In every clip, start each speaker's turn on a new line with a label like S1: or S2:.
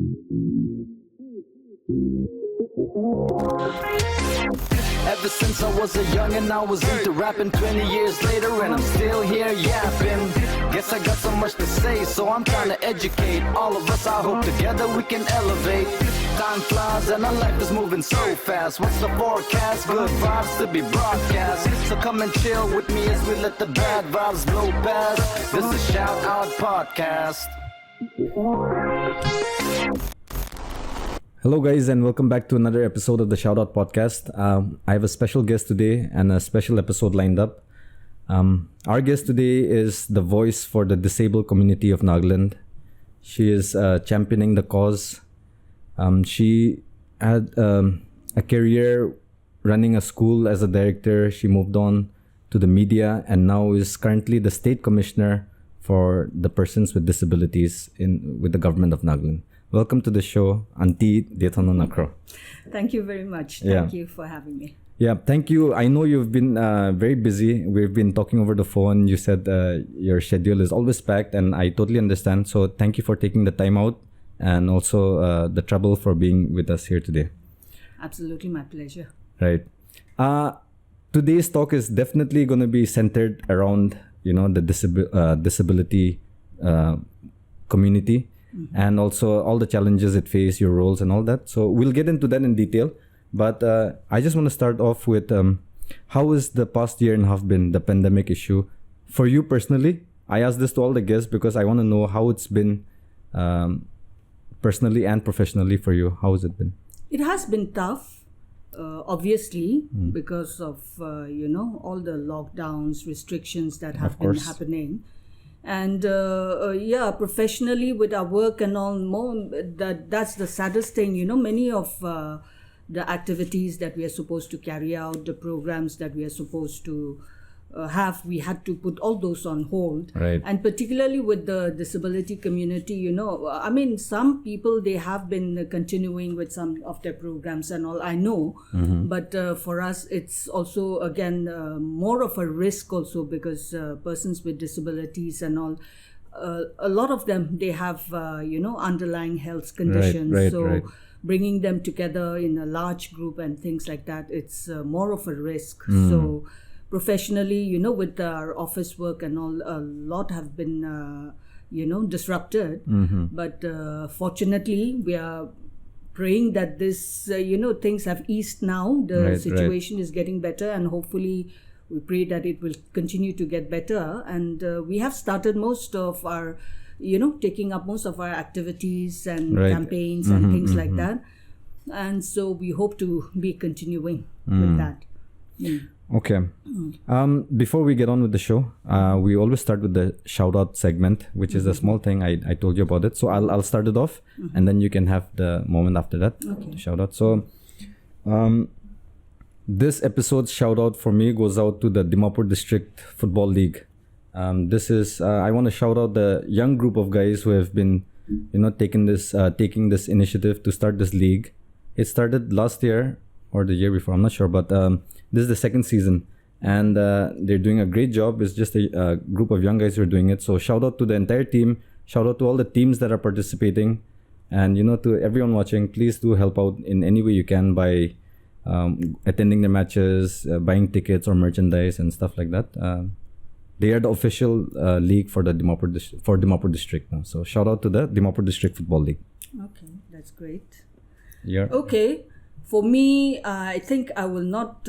S1: Ever since I was a young and I was into rapping 20 years later and I'm still here yapping. Guess I got so much to say, so I'm trying to educate all of us. I hope together we can elevate. Time flies and our life is moving so fast. What's the forecast? Good vibes to be broadcast. So come and chill with me as we let the bad vibes blow past. This is Shout Out Podcast.
S2: Hello guys, and welcome back to another episode of the Shoutout Podcast. I have a special guest today and a special episode lined up. Our guest today is the voice for the disabled community of Nagaland. She is championing the cause. She had a career running a school as a director. She moved on to the media and now is currently the state commissioner for the persons with disabilities with the government of Nagaland. Welcome to the show, Auntie Diethono Nakhro.
S3: Thank you very much. Thank you for having me.
S2: Yeah, thank you. I know you've been very busy. We've been talking over the phone. You said your schedule is always packed, and I totally understand. So thank you for taking the time out and also the trouble for being with us here today.
S3: Absolutely, my pleasure.
S2: Right. Today's talk is definitely going to be centered around, the disability community. Mm-hmm. And also all the challenges it faces, your roles and all that. So we'll get into that in detail. But I just want to start off with how has the past year and a half been, the pandemic issue? For you personally, I ask this to all the guests because I want to know how it's been personally and professionally for you. How has it been?
S3: It has been tough, obviously, because of, all the lockdowns, restrictions that have been happening. And professionally with our work and all more, that's the saddest thing. Many of the activities that we are supposed to carry out, the programs that we are supposed to have, we had to put all those on hold.
S2: Right. And
S3: particularly with the disability community, some people, they have been continuing with some of their programs and all, I know. Mm-hmm. But for us, it's also, again, more of a risk also because persons with disabilities and all, a lot of them, they have, underlying health conditions. Right. Bringing them together in a large group and things like that, it's more of a risk. So professionally, with our office work and all, a lot have been, disrupted. Mm-hmm. But fortunately, we are praying that this, things have eased now. The situation is getting better, and hopefully we pray that it will continue to get better. And we have started most of our, taking up most of our activities and campaigns and things like that. And so we hope to be continuing with that.
S2: Okay. Before we get on with the show, we always start with the shout out segment, which is a small thing. I told you about it. So I'll start it off and then you can have the moment after that to shout out. So this episode's shout out for me goes out to the Dimapur District Football League. This is, I want to shout out the young group of guys who have been, taking this initiative to start this league. It started last year or the year before, I'm not sure, but this is the second season and they're doing a great job. It's just a group of young guys who are doing it. So shout out to the entire team, shout out to all the teams that are participating, and to everyone watching, please do help out in any way you can by attending the matches, buying tickets or merchandise and stuff like that. They are the official league for the Dimapur District now. So shout out to the Dimapur District Football League.
S3: Okay, that's great.
S2: Yeah.
S3: Okay. For me, I think I will not,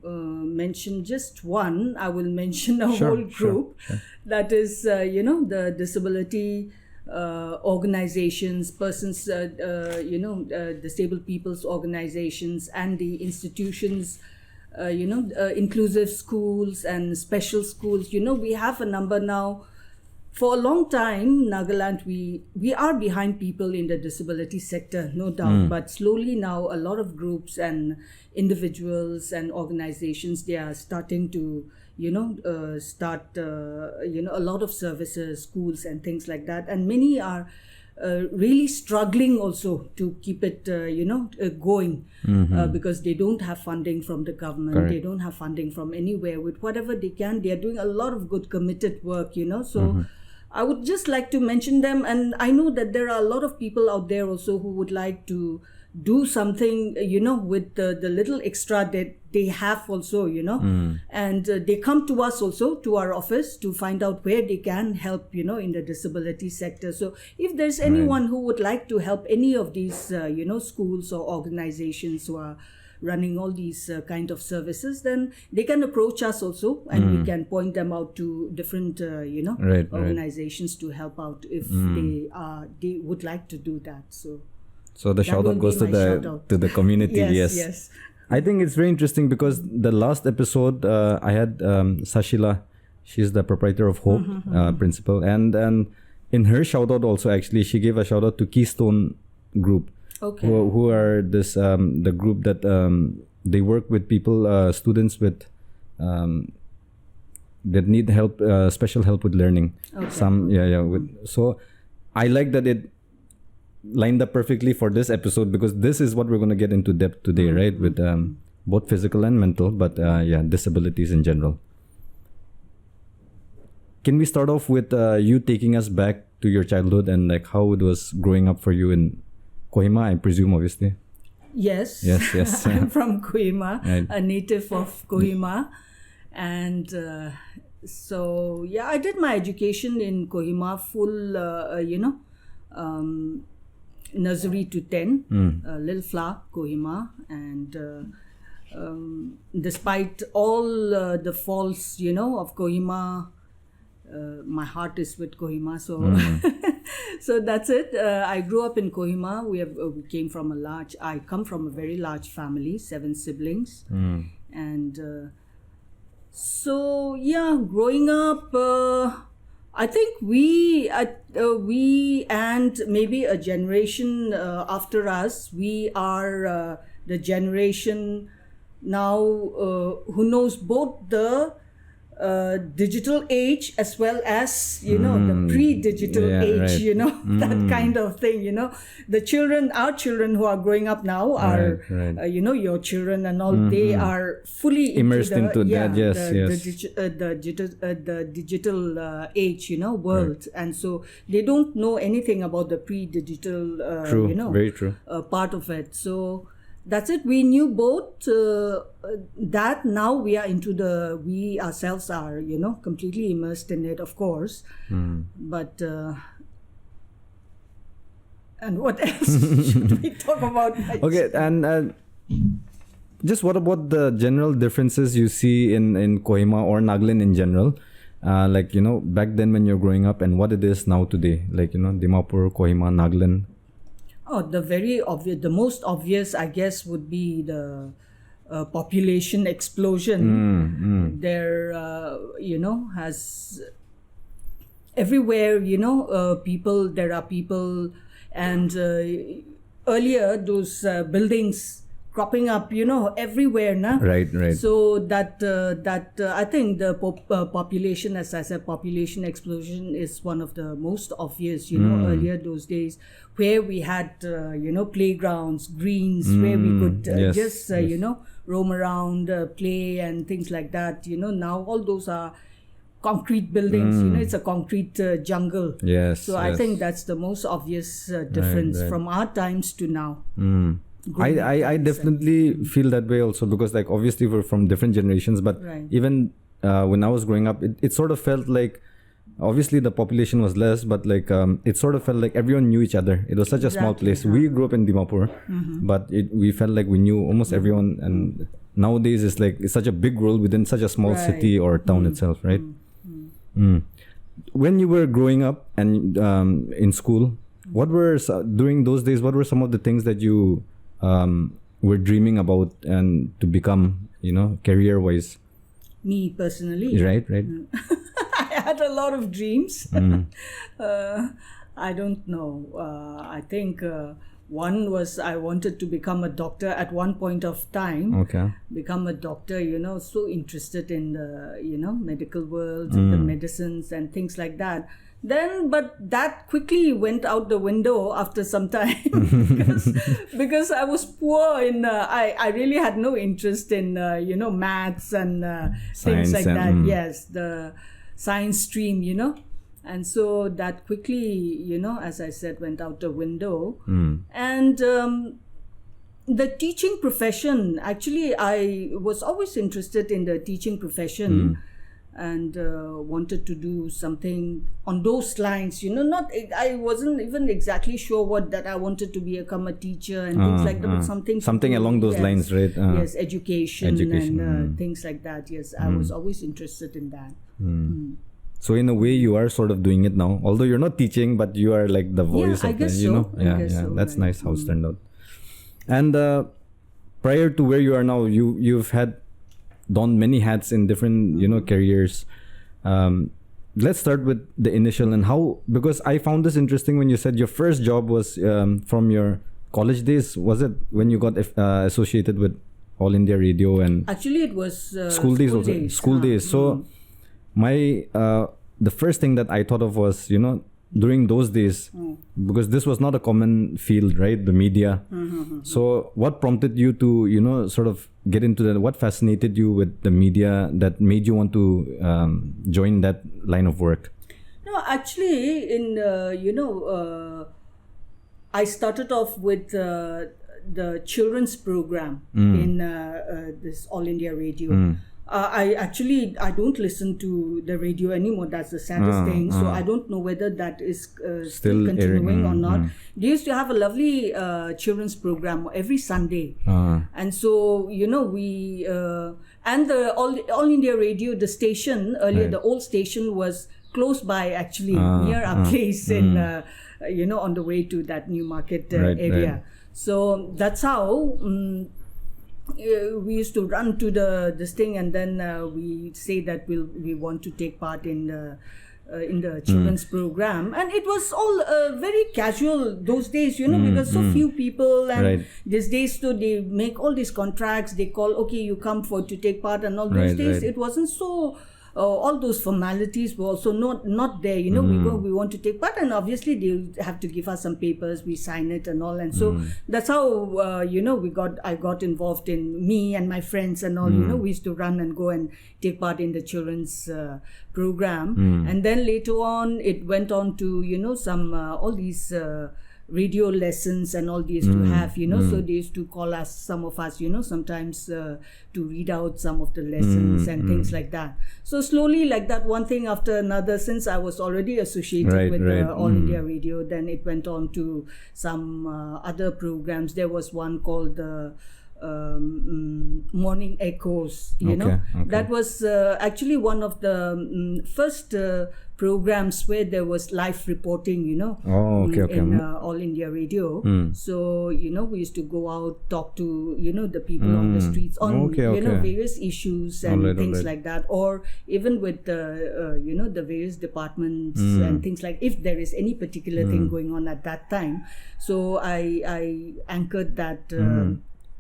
S3: mention just one. I will mention a whole group. Sure. That is, the disability organizations, persons, disabled people's organizations and the institutions, inclusive schools and special schools. We have a number now. For a long time, Nagaland, we are behind people in the disability sector, no doubt. But slowly now, a lot of groups and individuals and organizations, they are starting to, start, a lot of services, schools and things like that. And many are really struggling also to keep it, going because they don't have funding from the government. Correct. They don't have funding from anywhere. With whatever they can, they are doing a lot of good committed work, So I would just like to mention them, and I know that there are a lot of people out there also who would like to do something, with the little extra that they have also, and they come to us also, to our office, to find out where they can help, in the disability sector. So if there's anyone who would like to help any of these, schools or organizations who are running all these kind of services, then they can approach us also, and we can point them out to different, organizations to help out if they would like to do that.
S2: So the shout out goes to the community. Yes. I think it's very interesting because the last episode I had Sashila. She's the proprietor of Hope, principal, and in her shout out also, actually, she gave a shout out to Keystone Group, who are this the group that they work with people, students with that need help, special help with learning. So I like that it lined up perfectly for this episode, because this is what we're going to get into depth today, right? With both physical and mental, but disabilities in general. Can we start off with you taking us back to your childhood and like how it was growing up for you in Kohima, I presume, obviously?
S3: Yes. I'm from Kohima, a native of Kohima, and so I did my education in Kohima, full, nursery to 10, Little Flower, Kohima, and despite all the faults, of Kohima, my heart is with Kohima, so so that's it. I grew up in Kohima. We came from I come from a very large family, 7 siblings, and growing up, I think we and maybe a generation after us, we are the generation now who knows both the digital age as well as the pre-digital age, that kind of thing. The children, our children who are growing up now are your children and all, they are fully
S2: immersed into that.
S3: The digital age, world, and so they don't know anything about the pre-digital
S2: very true
S3: part of it. So that's it. We knew both that. Now we ourselves are, completely immersed in it, of course. But, and what else should we talk about?
S2: Okay, and just what about the general differences you see in Kohima or Nagaland in general? Back then when you're growing up and what it is now today, Dimapur, Kohima, Nagaland.
S3: Oh, the most obvious, I guess, would be the population explosion. There, has everywhere, there are people, and earlier those buildings cropping up, everywhere,
S2: Right.
S3: So that I think the population, as I said, population explosion is one of the most obvious. Earlier those days, where we had playgrounds, greens, where we could roam around, play and things like that. Now all those are concrete buildings. It's a concrete jungle.
S2: Yes.
S3: I think that's the most obvious difference from our times to now.
S2: I definitely feel that way also, because obviously we're from different generations, but even when I was growing up, it sort of felt like, obviously the population was less, but it sort of felt like everyone knew each other. It was such a small place. We grew up in Dimapur, but we felt like we knew almost everyone, and nowadays it's such a big world within such a small city or town itself, right? When you were growing up and in school, during those days, what were some of the things that you were dreaming about and to become, career wise?
S3: Me personally,
S2: right.
S3: I had a lot of dreams. I don't know. I think one was I wanted to become a doctor at one point of time.
S2: Okay.
S3: Become a doctor, so interested in the, medical world, the medicines and things like that. But that quickly went out the window after some time because I was poor in, I really had no interest in, maths and things like that. Yes, the science stream, And so that quickly, as I said, went out the window. And the teaching profession, actually, I was always interested in the teaching profession and wanted to do something on those lines. I wasn't even exactly sure that I wanted to become a teacher and things like that, but something
S2: along those lines, right?
S3: Yes, education and things like that. Yes, I was always interested in that.
S2: So in a way, you are sort of doing it now, although you're not teaching, but you are like the voice
S3: I
S2: of
S3: guess
S2: the,
S3: so.
S2: That's
S3: Right.
S2: nice how it's turned out. And prior to where you are now, you've had donned many hats in different careers. Let's start with the initial and how, because I found this interesting when you said your first job was from your college days. Was it when you got associated with All India Radio? And
S3: actually it was
S2: school days also. School days. So my the first thing that I thought of was during those days, because this was not a common field, right? The media. So what prompted you to sort of get into that? What fascinated you with the media that made you want to join that line of work?
S3: No, actually, I started off with the children's program in this All India Radio. I don't listen to the radio anymore. That's the saddest thing. So I don't know whether that is still continuing or not. They used to have a lovely children's program every Sunday, and so we and the All India Radio, the station earlier, the old station was close by, actually near our place in on the way to that New Market area. Right. So that's how. We used to run to this thing, and then we say that we want to take part in the children's program, and it was all very casual those days, because so few people, and these days so they make all these contracts. They call, okay, you come to take part, and all those days it wasn't so. All those formalities were also not there. We go, we want to take part, and obviously they have to give us some papers, we sign it and all, and so that's how I got involved in, me and my friends and all. We used to run and go and take part in the children's program, and then later on it went on to some all these radio lessons and all they used to have, so they used to call us, some of us, sometimes to read out some of the lessons and things like that. So slowly, like that, one thing after another, since I was already associated with All India Radio, then it went on to some other programs. There was one called the Morning Echoes, that was actually one of the first programs where there was live reporting, in All India Radio. So we used to go out, talk to the people on the streets on various issues and things like that, or even with the various departments and things like, if there is any particular thing going on at that time. So I anchored that.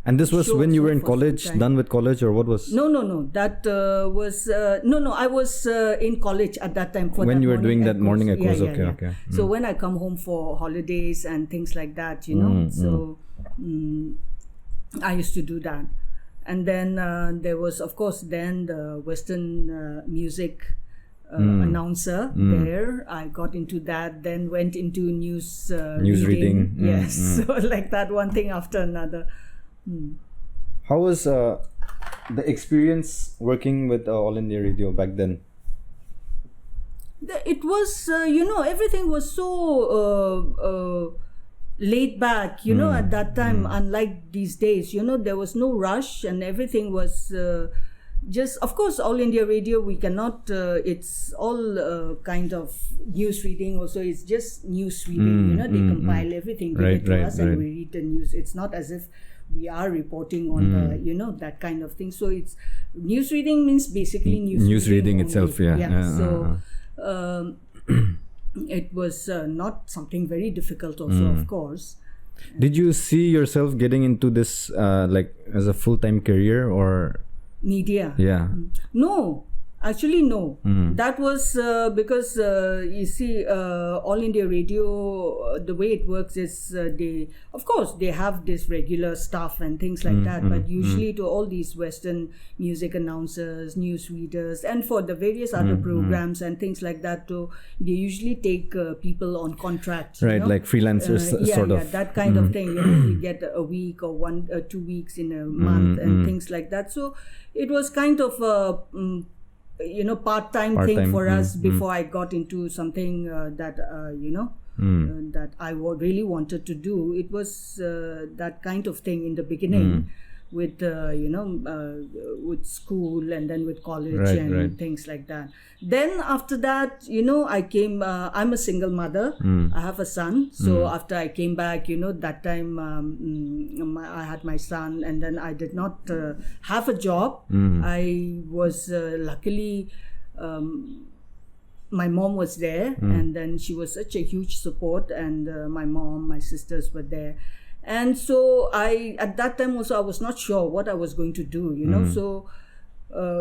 S2: And this was when you were in college, done with college, or what was?
S3: No. That was I was in college at that time. For
S2: when
S3: that
S2: you were doing that morning echoes,
S3: okay. So when I come home for holidays and things like that, I used to do that. And then there was, of course, then the Western music announcer there. I got into that, then went into news reading. Yes, so like that, one thing after another.
S2: How was the experience working with All India Radio back then?
S3: It was, everything was so laid back, at that time, unlike these days. There was no rush, and everything was just, of course, All India Radio, we cannot, it's all kind of news reading also. It's just news reading, they compile everything, give it to us, and we read the news. It's not as if we are reporting on the, that kind of thing. So it's news reading means basically news reading
S2: itself.
S3: So it was not something very difficult also, of course.
S2: Did you see yourself getting into this like as a full-time career or
S3: media?
S2: Yeah.
S3: No, Actually, no. That was because you see, All India Radio. The way it works is they, of course, they have this regular staff and things like that. But usually, to all these Western music announcers, news readers, and for the various other programs and things like that, too, they usually take people on contract.
S2: Right, like freelancers, sort of.
S3: Yeah, that kind of thing. You get a week or 1 or 2 weeks in a month and things like that. So it was kind of a part-time thing for us before I got into something that that I really wanted to do. It was that kind of thing in the beginning with with school and then with college and things like that. Then after that, I came, I'm a single mother. I have a son. So after I came back, that time I had my son, and then I did not have a job. I was luckily, my mom was there, and then she was such a huge support, and my mom, my sisters were there. And so at that time also, I was not sure what I was going to do, So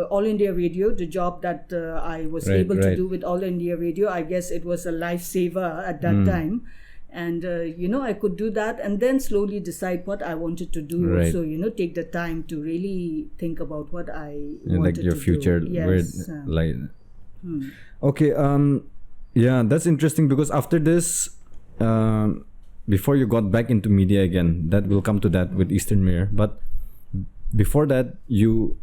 S3: All India Radio, the job that I was able to do with All India Radio, I guess it was a lifesaver at that time. And, I could do that and then slowly decide what I wanted to do.
S2: Right.
S3: So, take the time to really think about what I wanted
S2: like your
S3: to
S2: future,
S3: do. Yes.
S2: Okay. Yeah, that's interesting because after this, before you got back into media again, that will come to that with Eastern Mirror. But before that, you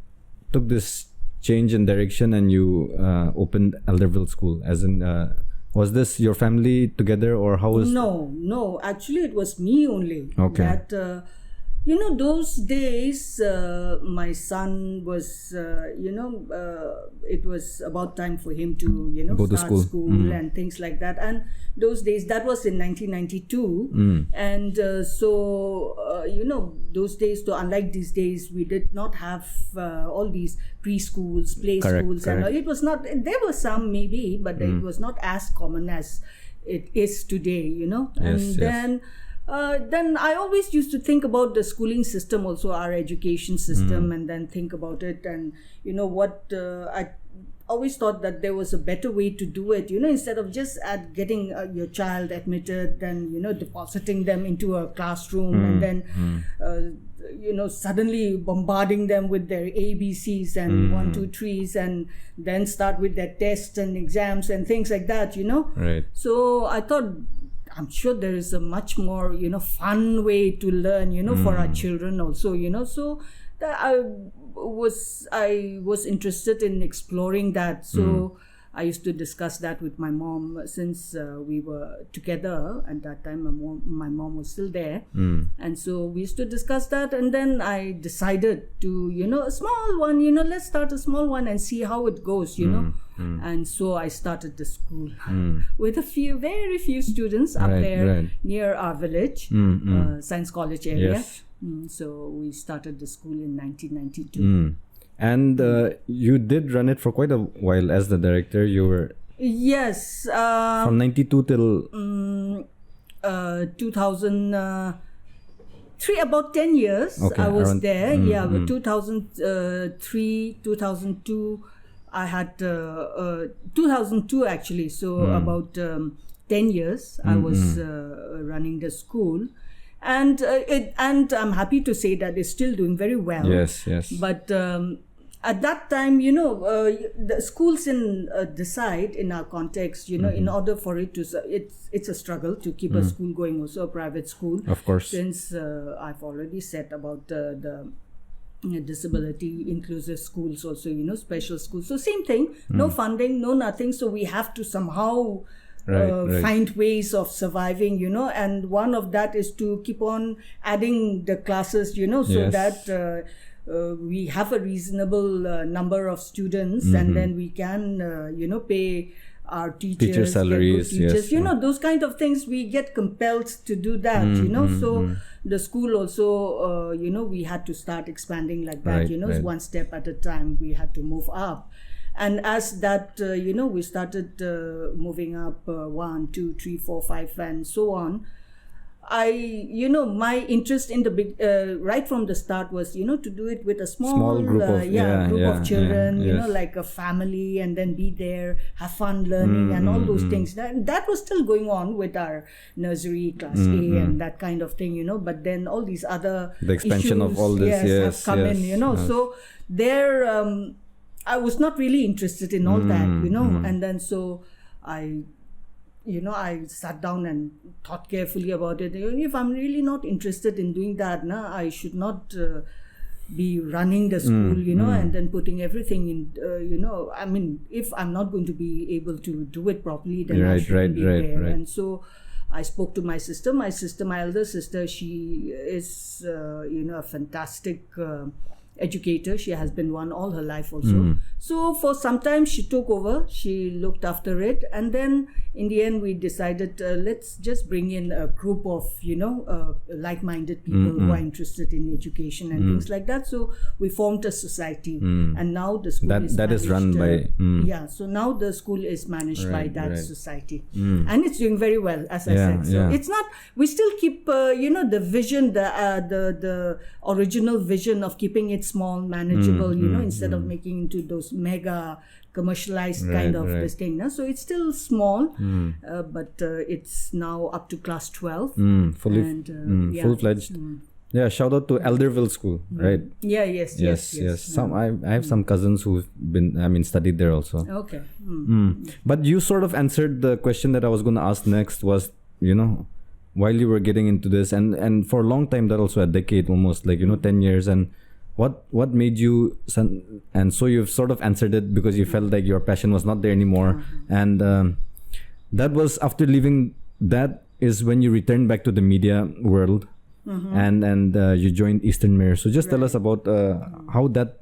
S2: took this change in direction and you opened Alderville School. As in, was this your family together or how was?
S3: No. Actually, it was me only.
S2: Okay.
S3: That those days, my son was, it was about time for him to,
S2: go to
S3: start school and things like that. And those days, that was in 1992. And those days, so unlike these days, we did not have all these preschools, play schools. And it was not, there were some maybe, but it was not as common as it is today, And then I always used to think about the schooling system, also our education system, and then think about it. And I always thought that there was a better way to do it, instead of just getting your child admitted, then depositing them into a classroom and then suddenly bombarding them with their ABCs and 1, 2, 3s, and then start with their tests and exams and things like that.
S2: Right.
S3: So I thought, I'm sure there is a much more, fun way to learn, for our children also, So that I was interested in exploring that. So I used to discuss that with my mom since we were together at that time. My mom was still there. And so we used to discuss that. And then I decided to, a small one, let's start a small one and see how it goes, And so I started the school with very few students up there near our village, Science College area.
S2: Yes.
S3: So we started the school in 1992.
S2: And you did run it for quite a while as the director. You were from 92 till
S3: 2003, about 10 years. I was there. But 2003, 2002, I had 2002 actually. So about 10 years I was running the school. And I'm happy to say that it's still doing very well.
S2: Yes.
S3: But at that time, the schools in this side, in our context, in order for it to, it's a struggle to keep a school going, also a private school.
S2: Of course.
S3: Since I've already said about the disability inclusive schools, also, special schools. So same thing, no funding, no nothing. So we have to somehow find ways of surviving, and one of that is to keep on adding the classes, so that we have a reasonable number of students, and then we can, pay our teacher
S2: salaries,
S3: teachers, those kind of things. We get compelled to do that, so the school also, we had to start expanding like that, one step at a time. We had to move up. And as that, we started moving up 1, 2, 3, 4, 5, and so on. my interest in the big, right from the start was, to do it with a small
S2: group of
S3: of children,
S2: yes.
S3: like a family, and then be there, have fun learning and all those things. That was still going on with our nursery, class A, and that kind of thing, but then all these other
S2: the expansion
S3: issues,
S2: of all this,
S3: have come in, So there, I was not really interested in all that, and then so I sat down and thought carefully about it. If I'm really not interested in doing that, I should not be running the school, and then putting everything in, I mean, if I'm not going to be able to do it properly, then I shouldn't be there.
S2: Right.
S3: And so I spoke to my sister. My elder sister, she is, a fantastic educator. She has been one all her life also. So for some time she took over, she looked after it, and then in the end we decided, let's just bring in a group of like-minded people who are interested in education and things like that. So we formed a society, and now the school is
S2: run by
S3: so now the school is managed by that society, and it's doing very well, as I said. So it's not, we still keep the vision, the original vision of keeping it small, manageable, instead of making into those mega commercialized kind of this thing. So it's still small, but it's now up to class 12.
S2: Full-fledged. Yeah, shout out to Alderville School, right?
S3: Yeah, yes.
S2: I have some cousins who've been, studied there also.
S3: Okay.
S2: But you sort of answered the question that I was going to ask next was, while you were getting into this, and for a long time, that also a decade almost, 10 years, and what made you, and so you've sort of answered it because you felt like your passion was not there anymore, and that was after leaving. That is when you returned back to the media world, and you joined Eastern Mirror. So just tell us about how that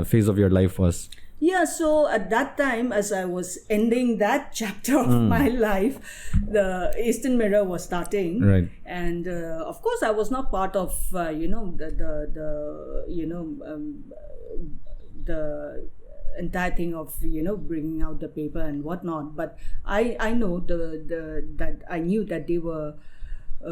S2: phase of your life was.
S3: Yeah, so at that time, as I was ending that chapter of my life, the Eastern Mirror was starting,
S2: right?
S3: And of course, I was not part of the entire thing of bringing out the paper and whatnot. But I know that I knew that they were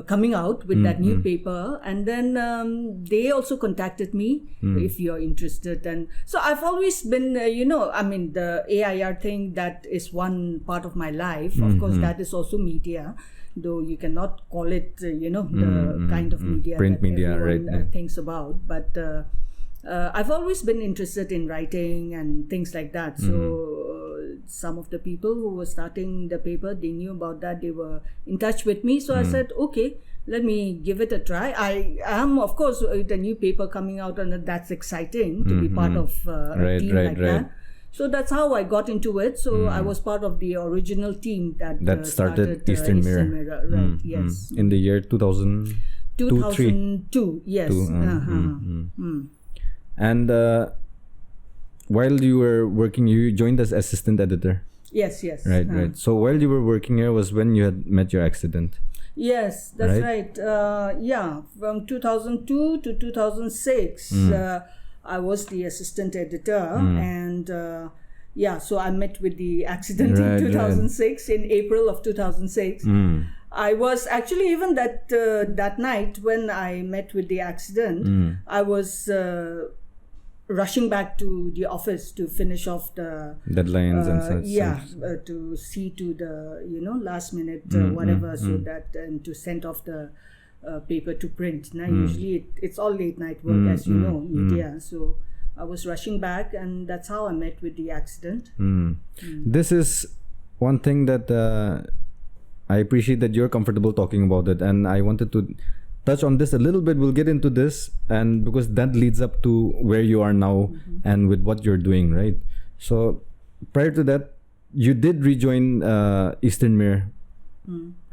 S3: coming out with that new paper, and then they also contacted me if you're interested. And so I've always been the AIR thing, that is one part of my life. Of course, that is also media, though you cannot call it the kind of media
S2: print
S3: that
S2: media,
S3: everyone
S2: right?
S3: thinks about. But I've always been interested in writing and things like that. So some of the people who were starting the paper, they knew about that. They were in touch with me. So I said, okay, let me give it a try. I am, of course, the new paper coming out, and that's exciting to be part of a team like that. So that's how I got into it. So I was part of the original team that started Eastern Mirror. Right, yes.
S2: In the year 2000?
S3: 2002, yes.
S2: And while you were working, you joined as assistant editor.
S3: Yes.
S2: Right. So while you were working here was when you had met your accident.
S3: Yes, that's right. From 2002 to 2006, I was the assistant editor, and so I met with the accident in 2006, in April of 2006. I was actually, even that night when I met with the accident, I was rushing back to the office to finish off the
S2: deadlines and such.
S3: To see to the last minute whatever, so that, and to send off the paper to print. Now usually it's all late night work, as you know, media. So I was rushing back, and that's how I met with the accident.
S2: This is one thing that I appreciate, that you're comfortable talking about it, and I wanted to touch on this a little bit. We'll get into this, and because that leads up to where you are now and with what you're doing, right? So prior to that, you did rejoin Eastern Mirror,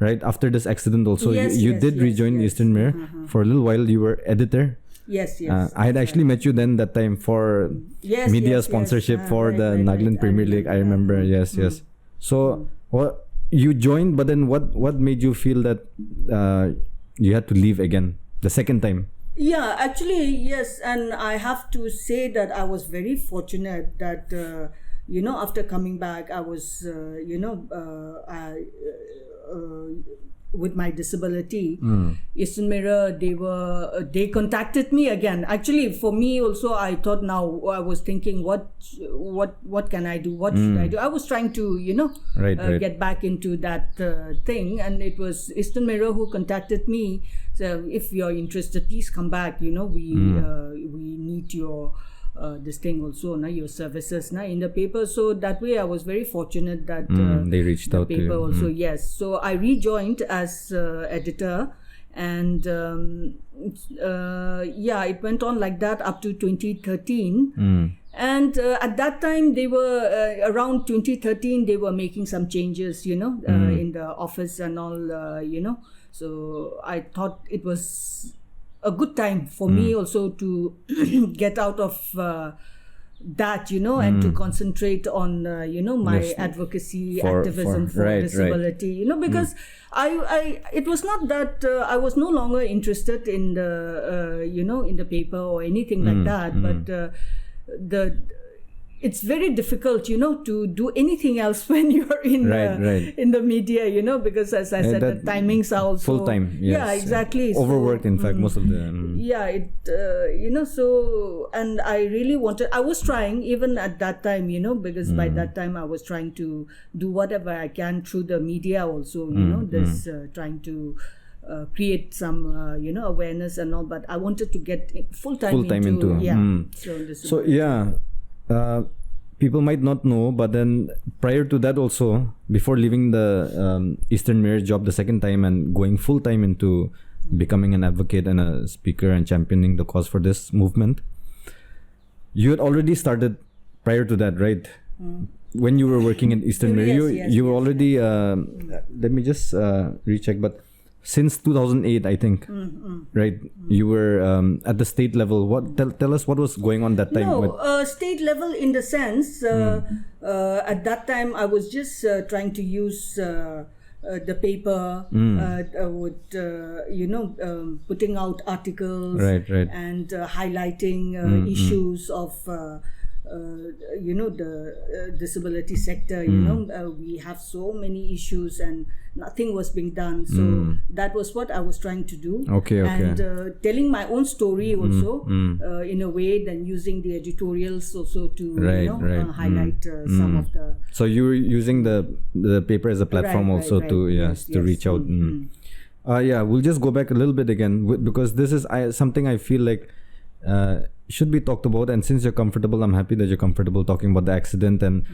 S2: right? After this accident also, you did rejoin Eastern Mirror. For a little while you were editor.
S3: Yes.
S2: I had actually met you then, that time, for media sponsorship for the Nagaland Premier League. I remember. Yes. So you joined, but then what made you feel that you had to leave again the second time?
S3: Yeah, actually, yes. And I have to say that I was very fortunate that, after coming back, I was, with my disability. Eastern Mirror, they contacted me again. Actually, for me also, I thought now, I was thinking, what can I do? What should I do? I was trying to, get back into that thing, and it was Eastern Mirror who contacted me. So if you're interested, please come back. We need your this thing also, your services in the paper. So that way I was very fortunate that
S2: they reached out to you.
S3: The paper also, yes. So I rejoined as editor, and it went on like that up to 2013. And at that time, they were around 2013. They were making some changes, in the office and all, So I thought it was a good time for me also to get out of that, and to concentrate on, my advocacy, activism for disability, because it was not that I was no longer interested in the, in the paper or anything like that, but it's very difficult, to do anything else when you're in the media, because as I said, the timings are also
S2: full time. Yes.
S3: Yeah, exactly.
S2: Overworked, in fact, most of the.
S3: So, and I really I was trying even at that time, because by that time I was trying to do whatever I can through the media also, trying to create some, awareness and all. But I wanted to get full time into.
S2: People might not know, but then prior to that also, before leaving the Eastern Mirror job the second time and going full time into becoming an advocate and a speaker and championing the cause for this movement, you had already started prior to that, right? When you were working in Eastern Mirror, you were already, let me just recheck, but since 2008, I think, right? You were at the state level. Tell us what was going on that time?
S3: No, state level in the sense, at that time I was just trying to use the paper, putting out articles, and highlighting issues of the disability sector. We have so many issues and nothing was being done. So that was what I was trying to do. And telling my own story also in a way, then using the editorials also to highlight some of the.
S2: So you were using the paper as a platform to reach out. We'll just go back a little bit again because this is something I feel like should be talked about, and since you're comfortable, I'm happy that you're comfortable talking about the accident, and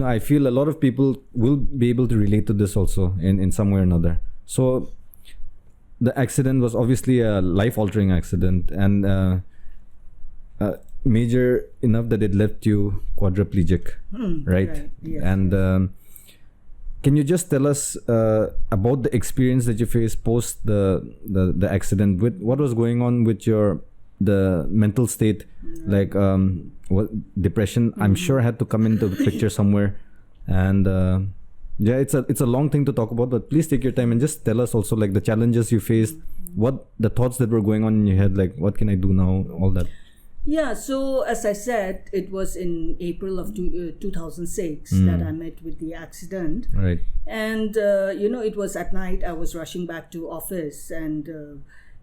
S2: I feel a lot of people will be able to relate to this also in some way or another. So the accident was obviously a life-altering accident, and major enough that it left you quadriplegic, right?
S3: Yes.
S2: And can you just tell us about the experience that you faced post the accident? With what was going on with the mental state, like what depression I'm sure had to come into the picture somewhere, and it's a long thing to talk about, but please take your time and just tell us also like the challenges you faced, what the thoughts that were going on in your head, like what can I do now, all that.
S3: So as I said, it was in April of 2006 that I met with the accident,
S2: right?
S3: And it was at night. I was rushing back to office, and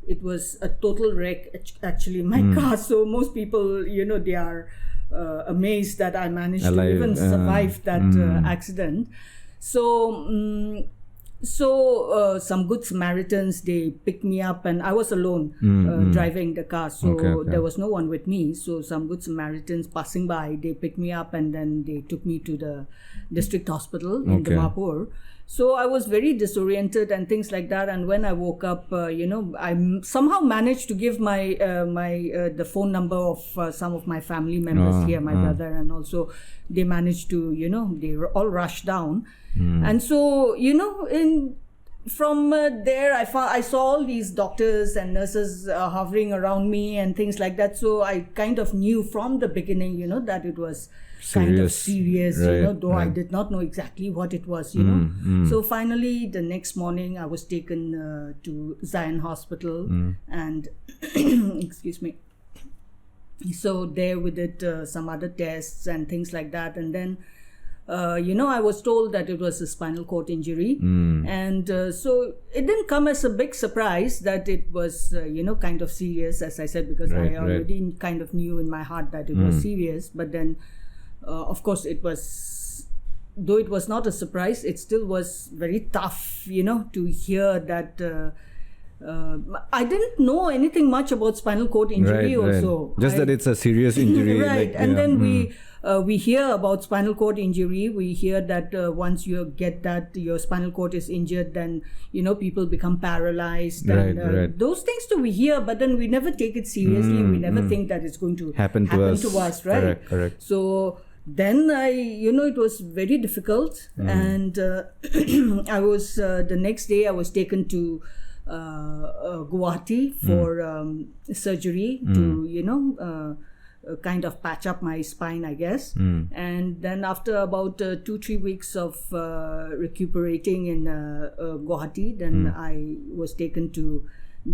S3: it was a total wreck, actually, my car. So most people, they are amazed that I managed to even survive that accident. So some good Samaritans, they picked me up, and I was alone driving the car. So there was no one with me. So some good Samaritans passing by, they picked me up, and then they took me to the district hospital in Dimapur. So I was very disoriented and things like that. And when I woke up, I somehow managed to give my the phone number of some of my family members here, my brother, and also they managed to, they all rushed down. And so, from there, I saw all these doctors and nurses hovering around me and things like that. So I kind of knew from the beginning, that it was kind of serious, though I did not know exactly what it was, So finally, the next morning, I was taken to Zion Hospital and, excuse me. So there we did some other tests and things like that. And then I was told that it was a spinal cord injury. And so it didn't come as a big surprise that it was, kind of serious, as I said, because I already kind of knew in my heart that it was serious. But then, of course, though it was not a surprise, it still was very tough, to hear that. I didn't know anything much about spinal cord injury also.
S2: Just that it's a serious injury.
S3: Right. And then we hear about spinal cord injury. We hear that once you get that your spinal cord is injured, then, people become paralyzed. And those things do we hear, but then we never take it seriously. We never think that it's going to happen to us, right?
S2: Correct.
S3: So then it was very difficult. And I was, the next day I was taken to Guwahati for surgery to kind of patch up my spine, I guess. And then after about 2-3 weeks of recuperating in Guwahati, then I was taken to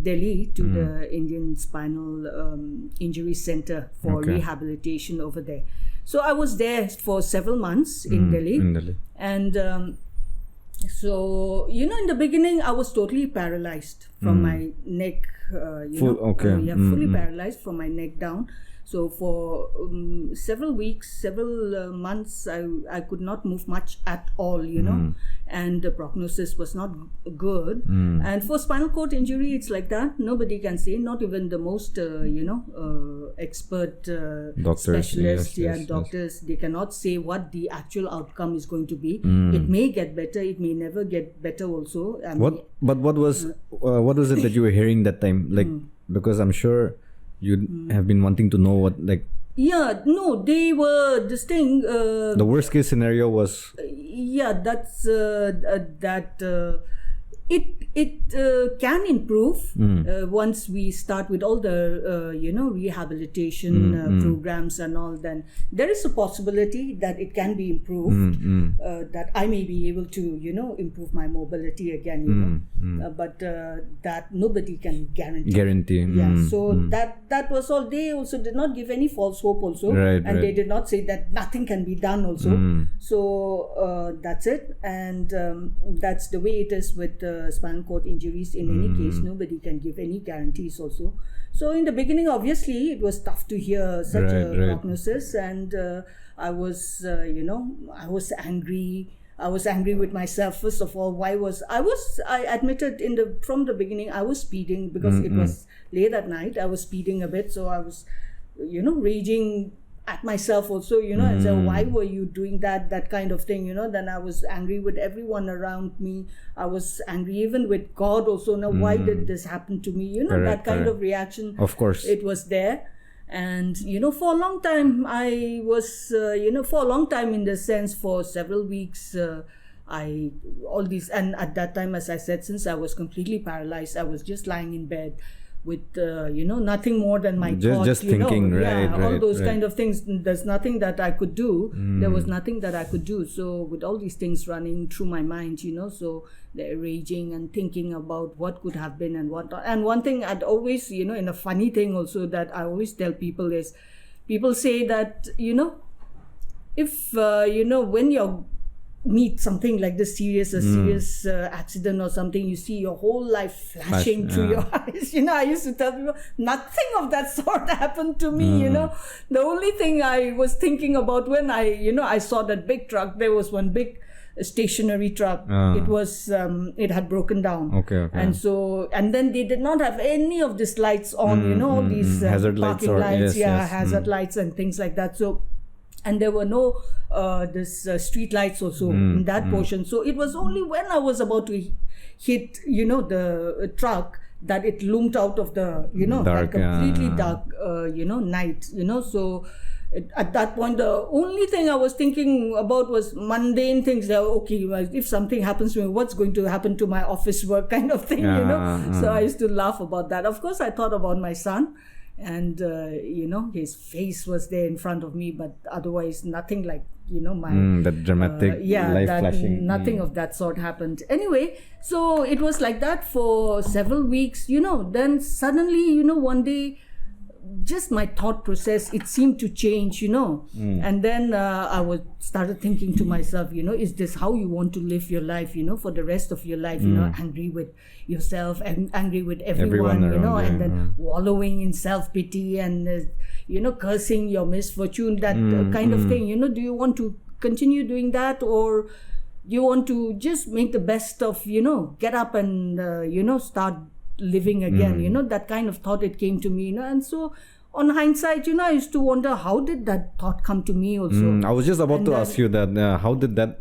S3: Delhi to the Indian Spinal Injury Center for rehabilitation over there. So I was there for several months in Delhi. And so, in the beginning, I was totally paralyzed from my neck, fully paralyzed from my neck down. So for several weeks, several months, I could not move much at all, and the prognosis was not good. And for spinal cord injury, it's like that. Nobody can say, not even the most, expert
S2: doctors,
S3: specialists, doctors, they cannot say what the actual outcome is going to be. It may get better, it may never get better also.
S2: What was it that you were hearing that time? Like, because I'm sure you have been wanting to know what, like...
S3: Yeah, no, they were, this thing...
S2: the worst case scenario was...
S3: that's... It can improve once we start with all the rehabilitation programs and all. Then there is a possibility that it can be improved, that I may be able to improve my mobility again, but that nobody can guarantee. So that was all. They also did not give any false hope also, and they did not say that nothing can be done also. So that's it, and that's the way it is with spinal cord injuries. In any case, nobody can give any guarantees also. So in the beginning, obviously, it was tough to hear such a prognosis, and I was angry. I was angry with myself. First of all, I admitted from the beginning I was speeding because it was late at night. I was speeding a bit, so I was, raging at myself also, and so why were you doing that kind of thing, then I was angry with everyone around me. I was angry even with God also. Now, why did this happen to me? That kind of reaction.
S2: Of course.
S3: It was there. And, for a long time, I was, for a long time in the sense, for several weeks, and at that time, as I said, since I was completely paralyzed, I was just lying in bed with nothing more than my thoughts,
S2: just thinking,
S3: all those kind of things. There's nothing that I could do. There was nothing that I could do. So with all these things running through my mind, so they're raging and thinking about what could have been and what not. And one thing I'd always, in a funny thing also that I always tell people is, people say that, if when you're meet something like this serious accident or something, you see your whole life flashing through your eyes. I used to tell people, nothing of that sort happened to me. The only thing I was thinking about when I saw that big truck, there was one big stationary truck. It was it had broken down.
S2: Okay.
S3: And then they did not have any of these lights on. All these
S2: hazard
S3: parking lights,
S2: yes.
S3: hazard lights and things like that. So. And there were no street lights also in that portion. So it was only when I was about to hit, the truck that it loomed out of the,
S2: dark,
S3: that completely dark, night. So at that point, the only thing I was thinking about was mundane things. Okay, if something happens to me, what's going to happen to my office work kind of thing, So I used to laugh about that. Of course, I thought about my son. And his face was there in front of me, but otherwise nothing like my
S2: that dramatic life flashing.
S3: Nothing of that sort happened. Anyway, so it was like that for several weeks. Then suddenly, one day, just my thought process, it seemed to change, and then I started thinking to myself, is this how you want to live your life, for the rest of your life, angry with yourself and angry with everyone
S2: around,
S3: and then wallowing in self-pity and cursing your misfortune, that kind of thing. Do you want to continue doing that, or you want to just make the best of, get up and start living again? That kind of thought, it came to me, and so on hindsight, I used to wonder, how did that thought come to me also?
S2: I was just about to ask you that, how did that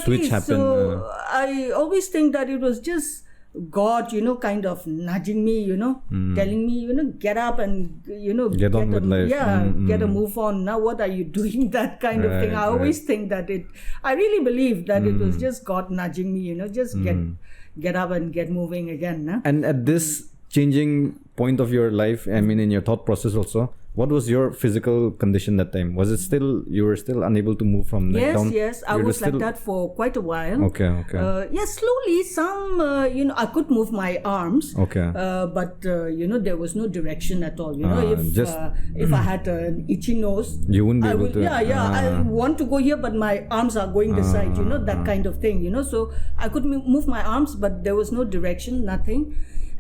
S2: switch happen?
S3: So I always think that it was just God, kind of nudging me, telling me, get up and,
S2: get on with life.
S3: Get a move on. Now what are you doing? That kind of thing. I always think that I really believe that it was just God nudging me, just get up and get moving again. Nah?
S2: And at this changing point of your life, I mean, in your thought process also, what was your physical condition that time? Was it you were still unable to move from down?
S3: Yes, I was like that for quite a while.
S2: Okay.
S3: Slowly, I could move my arms.
S2: Okay.
S3: But, there was no direction at all. If I had an itchy nose,
S2: you wouldn't be able to.
S3: I want to go here, but my arms are going this side, that kind of thing, So I could move my arms, but there was no direction, nothing.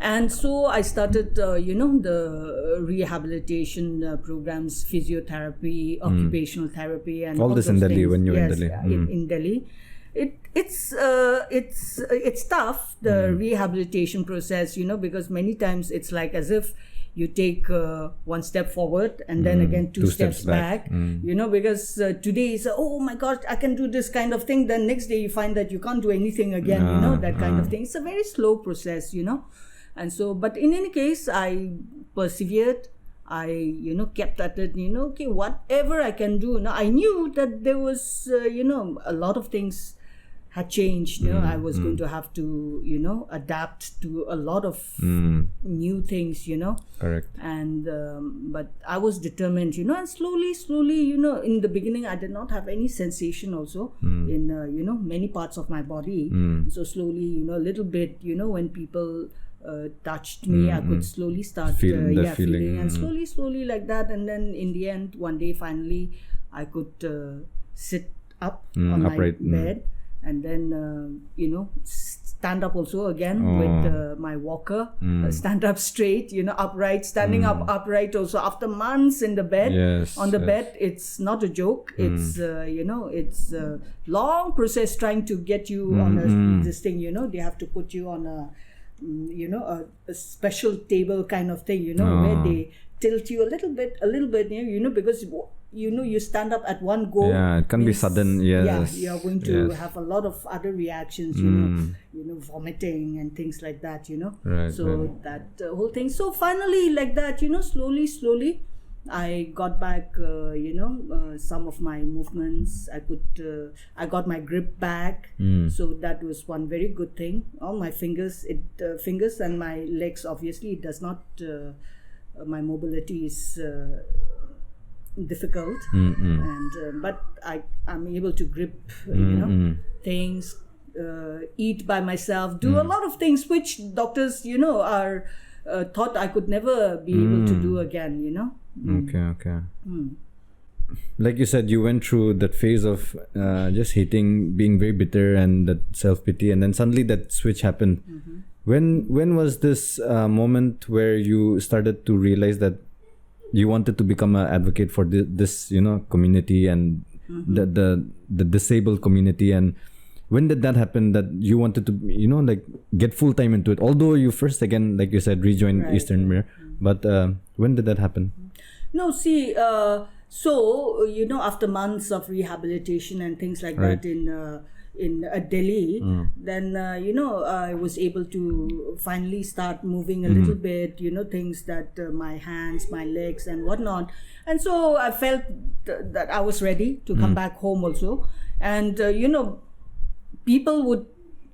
S3: And so I started, the rehabilitation programs, physiotherapy, occupational therapy, and
S2: all this in Delhi when you were in Delhi.
S3: In Delhi. It's tough, the rehabilitation process, because many times it's like as if you take one step forward and then again two steps back. Because today is, oh my God, I can do this kind of thing. Then next day you find that you can't do anything again, that kind of thing. It's a very slow process, And so, but in any case, I persevered. I, kept at it, okay, whatever I can do. Now, I knew that there was, a lot of things had changed. I was going to have to, adapt to a lot of new things,
S2: Correct.
S3: And, but I was determined, and slowly, in the beginning, I did not have any sensation also in, many parts of my body. So slowly, a little bit, when people touched me, I could slowly start feeling, and slowly like that. And then in the end, one day, finally, I could sit up on my bed. And then, stand up also again with my walker, stand up straight, upright, standing up upright also after months in the bed. On the bed, it's not a joke. It's, it's a long process trying to get you on this thing, they have to put you on a special table kind of thing, where they tilt you a little bit, because you stand up at one go.
S2: Yeah, it can be sudden. Yes.
S3: Yeah, you're going to have a lot of other reactions, vomiting and things like that,
S2: Right,
S3: so that whole thing. So finally, like that, slowly, I got back, some of my movements. I got my grip back. So that was one very good thing. All my fingers, fingers and my legs, obviously, it does not, my mobility is difficult. And but I'm able to grip, things, eat by myself, do a lot of things which doctors, are thought I could never be able to do again,
S2: Okay. Like you said, you went through that phase of just hating, being very bitter, and that self-pity, and then suddenly that switch happened. When was this moment where you started to realize that you wanted to become an advocate for this community and the disabled community? And when did that happen, that you wanted to get full time into it, although you first, again, like you said, rejoined Eastern Mir? But when did that happen?
S3: No, see, so after months of rehabilitation and things like that in Delhi, then I was able to finally start moving a little bit, things that my hands, my legs and whatnot. And so I felt that I was ready to come back home also. And people would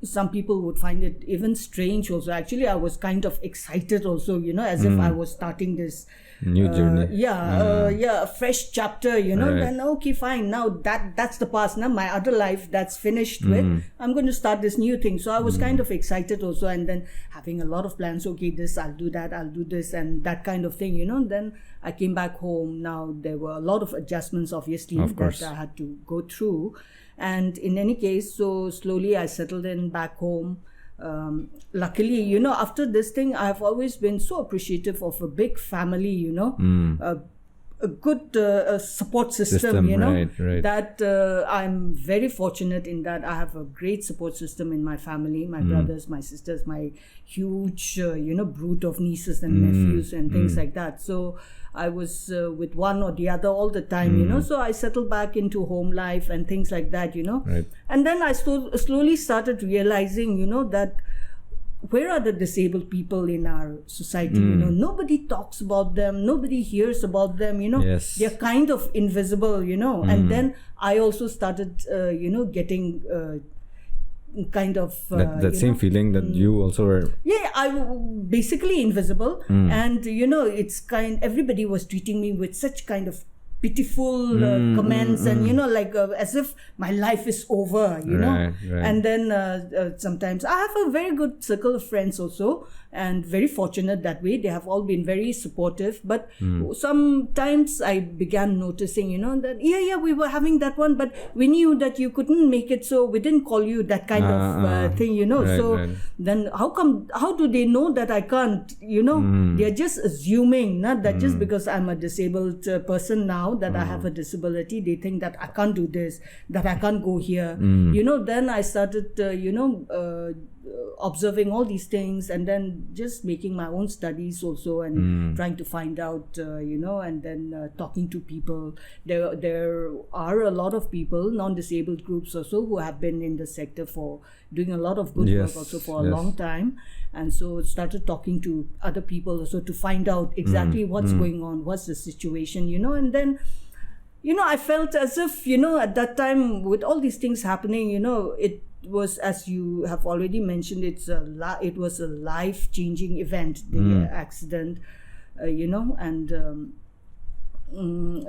S3: some people would find it even strange also. Actually, I was kind of excited also, as if I was starting this
S2: new journey.
S3: A fresh chapter,
S2: Right.
S3: Then okay, fine. Now that's the past. Now my other life, that's finished with. I'm going to start this new thing. So I was kind of excited also, and then having a lot of plans. Okay, this, I'll do that, I'll do this, and that kind of thing, Then I came back home. Now there were a lot of adjustments, obviously,
S2: Of course.
S3: that I had to go through. And in any case, so slowly I settled in back home. Luckily, after this thing, I've always been so appreciative of a big family, a good support system,
S2: right.
S3: that I'm very fortunate in that I have a great support system in my family, my brothers, my sisters, my huge, brood of nieces and nephews and things like that. So I was with one or the other all the time, so I settled back into home life and things like that,
S2: Right.
S3: And then I slowly started realizing, that where are the disabled people in our society? Nobody talks about them, nobody hears about them,
S2: Yes.
S3: They're kind of invisible, and then I also started, getting kind of
S2: That same feeling that you also were.
S3: yeah, I basically invisible, and it's everybody was treating me with such kind of pitiful comments, and like as if my life is over,
S2: Right.
S3: and then sometimes I have a very good circle of friends also, and very fortunate that way. They have all been very supportive, but sometimes I began noticing, that we were having that one, but we knew that you couldn't make it, so we didn't call you, that kind of thing,
S2: Right,
S3: so
S2: right.
S3: then how do they know that I can't, they're just assuming, not that just because I'm a disabled person now, that I have a disability, they think that I can't do this, that I can't go here, then I started observing all these things, and then just making my own studies also, and trying to find out, and then talking to people. There are a lot of people, non-disabled groups also, who have been in the sector for doing a lot of good
S2: Yes,
S3: work also for a
S2: yes.
S3: long time, and so started talking to other people also to find out exactly what's going on, what's the situation, and then I felt as if, at that time, with all these things happening, it was, as you have already mentioned, it was a life-changing event, the accident, and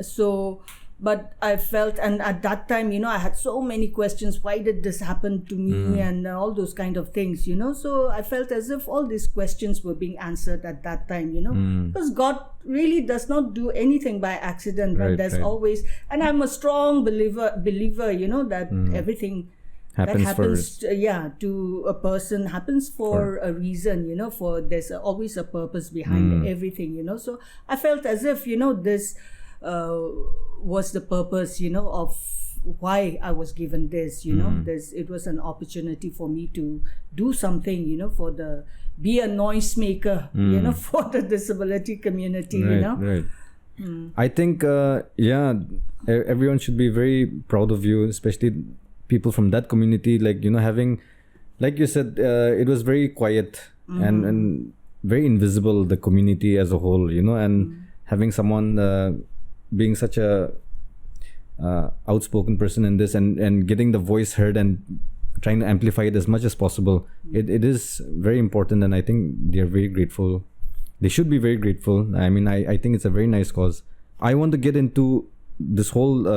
S3: so, but I felt, and at that time, I had so many questions. Why did this happen to me? And all those kind of things, so I felt as if all these questions were being answered at that time, because God really does not do anything by accident, but
S2: Right,
S3: there's
S2: right.
S3: always, and I'm a strong believer, that everything
S2: Happens
S3: that happens
S2: for-
S3: to a person happens for a reason, for there's always a purpose behind everything, so I felt as if, this was the purpose, of why I was given this, it was an opportunity for me to do something, be a noisemaker, for the disability community,
S2: Right. I think everyone should be very proud of you, especially people from that community, like having, like you said, it was very quiet and very invisible, the community as a whole, and having someone being such a outspoken person in this, and getting the voice heard and trying to amplify it as much as possible, it is very important, and I think they're very grateful. They should be very grateful. I mean, I think it's a very nice cause. I want to get into this whole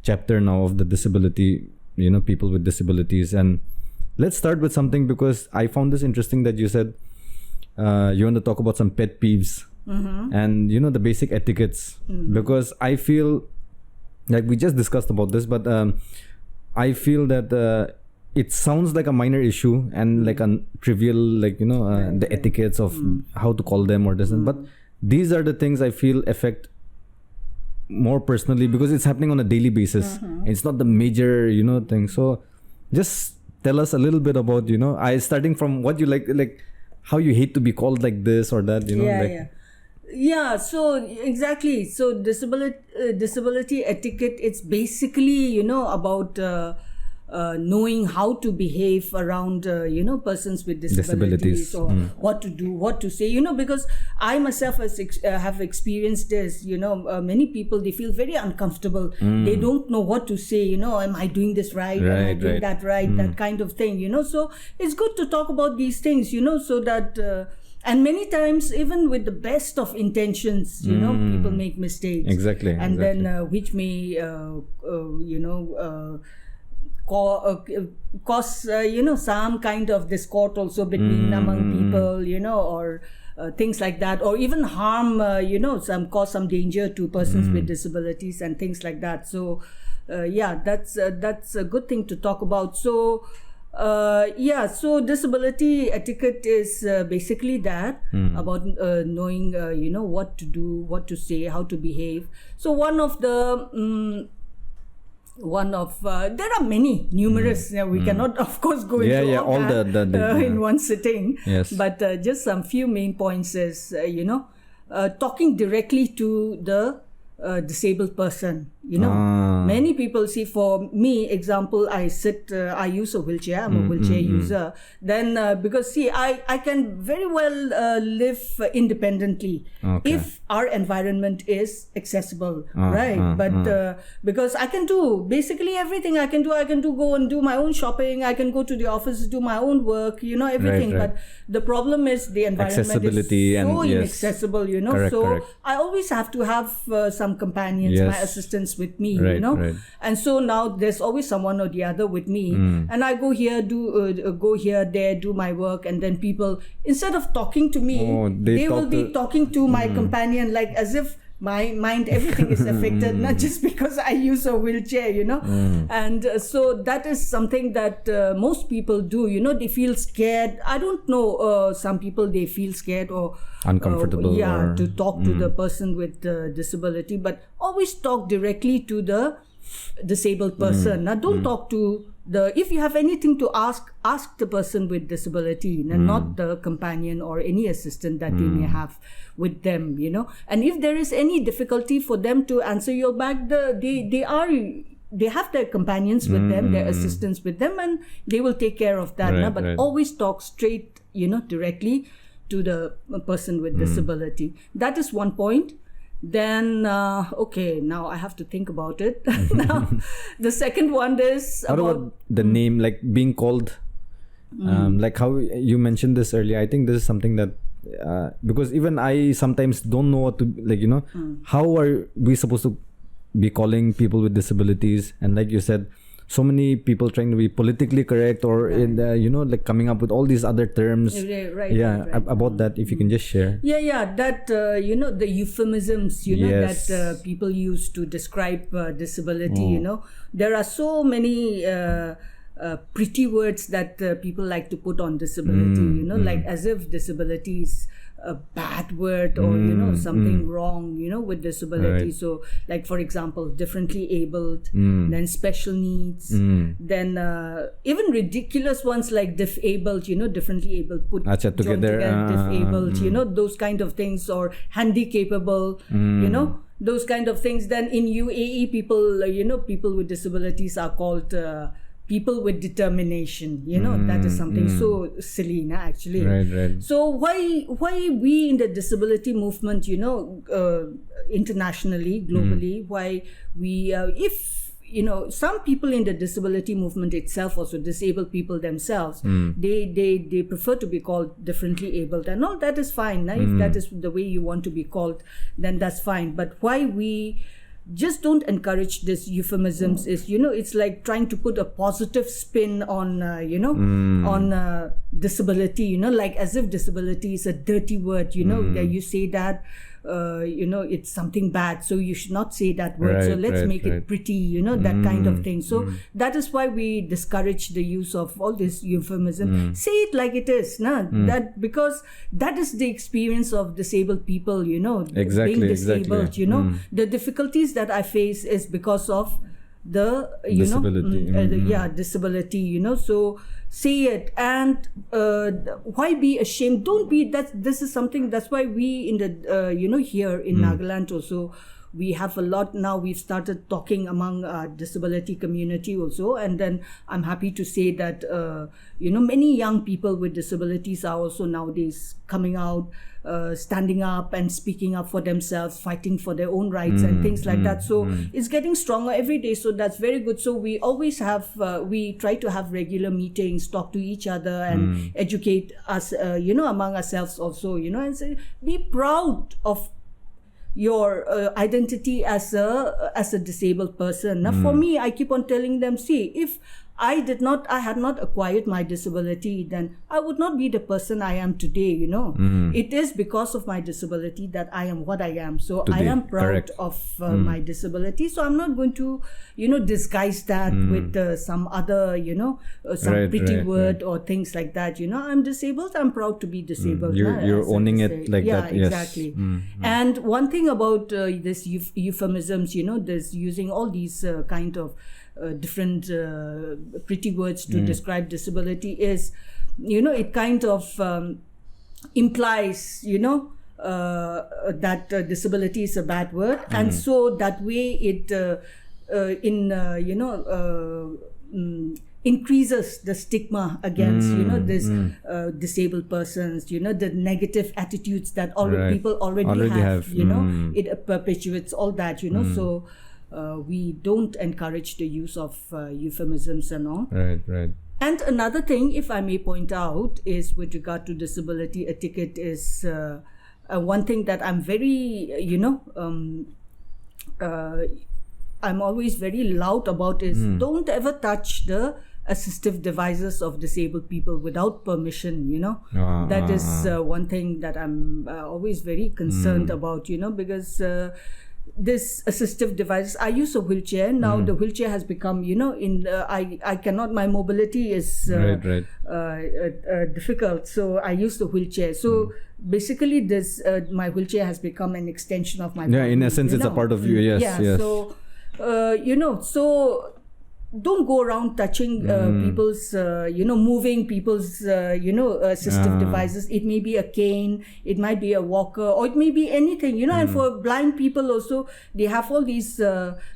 S2: chapter now of the disability, people with disabilities, and let's start with something, because I found this interesting that you said you want to talk about some pet peeves and the basic etiquettes, because I feel like we just discussed about this, but I feel that it sounds like a minor issue and like a trivial, like the etiquettes of how to call them or this, but these are the things I feel affect more personally, because it's happening on a daily basis. It's not the major thing. So just tell us a little bit about starting from what you like how you hate to be called like this or that,
S3: so exactly, so disability etiquette, it's basically about knowing how to behave around, persons with disabilities or what to do, what to say, because I myself have experienced this, many people, they feel very uncomfortable. They don't know what to say, am I doing this right? Am I doing that right? That kind of thing, so it's good to talk about these things, so that, and many times, even with the best of intentions, people make mistakes.
S2: Exactly.
S3: And then, which may, cause some kind of discord also between among people, or things like that, or even harm, cause some danger to persons with disabilities and things like that. So that's a good thing to talk about. So so disability etiquette is basically that, about knowing what to do, what to say, how to behave. So there are many, numerous. We cannot, of course, go into all that in one sitting.
S2: Yes.
S3: But just some few main points is, talking directly to the disabled person. Many people see, for me, example, I use a wheelchair. I'm a wheelchair user. Then, because see, I can very well live independently if our environment is accessible, right? But because I can do basically everything. I can go and do my own shopping. I can go to the office, do my own work, everything.
S2: Right.
S3: But the problem is the environment
S2: Accessibility
S3: is so
S2: and,
S3: inaccessible,
S2: Correct.
S3: I always have to have some companions, my assistants with me,
S2: Right.
S3: And so now there's always someone or the other with me, and I go here, go here, there, do my work, and then people, instead of talking to me, they will be talking to my companion, like as if my mind, everything is affected, not just because I use a wheelchair, And so that is something that most people do, they feel scared. I don't know, some people, they feel scared or
S2: uncomfortable.
S3: To talk to the person with disability, but always talk directly to the disabled person. Now, don't talk to if you have anything to ask the person with disability, and not the companion or any assistant that they may have with them, And if there is any difficulty for them to answer your back, they have their companions with them, their assistants with them, and they will take care of that. But always talk straight, directly to the person with disability. That is one point. Then, now I have to think about it. Now, the second one is
S2: about the name, like being called, like how you mentioned this earlier. I think this is something that, because even I sometimes don't know what to, how are we supposed to be calling people with disabilities? And like you said, so many people trying to be politically correct, or in the, coming up with all these other terms.
S3: Right.
S2: About that, if you can just share.
S3: That the euphemisms, that people use to describe disability. There are so many pretty words that people like to put on disability. Like as if disability is a bad word, or something wrong, with disability.
S2: Right.
S3: So, like for example, differently abled, then special needs, then even ridiculous ones like disabled, differently abled, put joined together, disabled, those kind of things, or handicapable, those kind of things. Then in UAE, people with disabilities are called people with determination, that is something so silly, actually.
S2: Right.
S3: So why we in the disability movement, internationally, globally, why we, if some people in the disability movement itself, also disabled people themselves, they prefer to be called differently abled, and all that is fine. If that is the way you want to be called, then that's fine. But why we just don't encourage this euphemisms is, it's like trying to put a positive spin on, on disability, like as if disability is a dirty word, that you say that, it's something bad, so you should not say that word. So let's make it pretty, that kind of thing. So that is why we discourage the use of all this euphemism. Say it like it is, that because that is the experience of disabled people,
S2: Exactly,
S3: being disabled, the difficulties that I face is because of the
S2: disability.
S3: Disability, so say it. And why be ashamed? Don't be. This is something, that's why we in the here in Nagaland also, we have a lot now. We've started talking among our disability community also, and then I'm happy to say that many young people with disabilities are also nowadays coming out, standing up and speaking up for themselves, fighting for their own rights and things like that. So it's getting stronger every day. So that's very good. So we always have, we try to have regular meetings, talk to each other and educate us, among ourselves also, and say, be proud of your identity as a disabled person. Now for me, I keep on telling them, see, if I had not acquired my disability, then I would not be the person I am today, It is because of my disability that I am what I am. So today, I am proud of my disability. So I'm not going to, disguise that with some other, some pretty word or things like that. I'm disabled. I'm proud to be disabled.
S2: You're owning it like that.
S3: Yeah, exactly. And one thing about this euphemisms, there's using all these kind of different pretty words to describe disability is, it kind of implies, that disability is a bad word, and so that way it increases the stigma against this disabled persons, the negative attitudes that people already have. It perpetuates all that, so we don't encourage the use of euphemisms and all.
S2: Right.
S3: And another thing, if I may point out, is with regard to disability etiquette is one thing that I'm very, I'm always very loud about is don't ever touch the assistive devices of disabled people without permission, That is one thing that I'm always very concerned about, because this assistive device, I use a wheelchair now. The wheelchair has become, I cannot, my mobility is difficult, so I use the wheelchair. So basically this my wheelchair has become an extension of my body,
S2: in essence it's a part of you. Yes.
S3: So so don't go around touching people's, moving people's, assistive devices. It may be a cane, it might be a walker, or it may be anything, And for blind people also, they have all these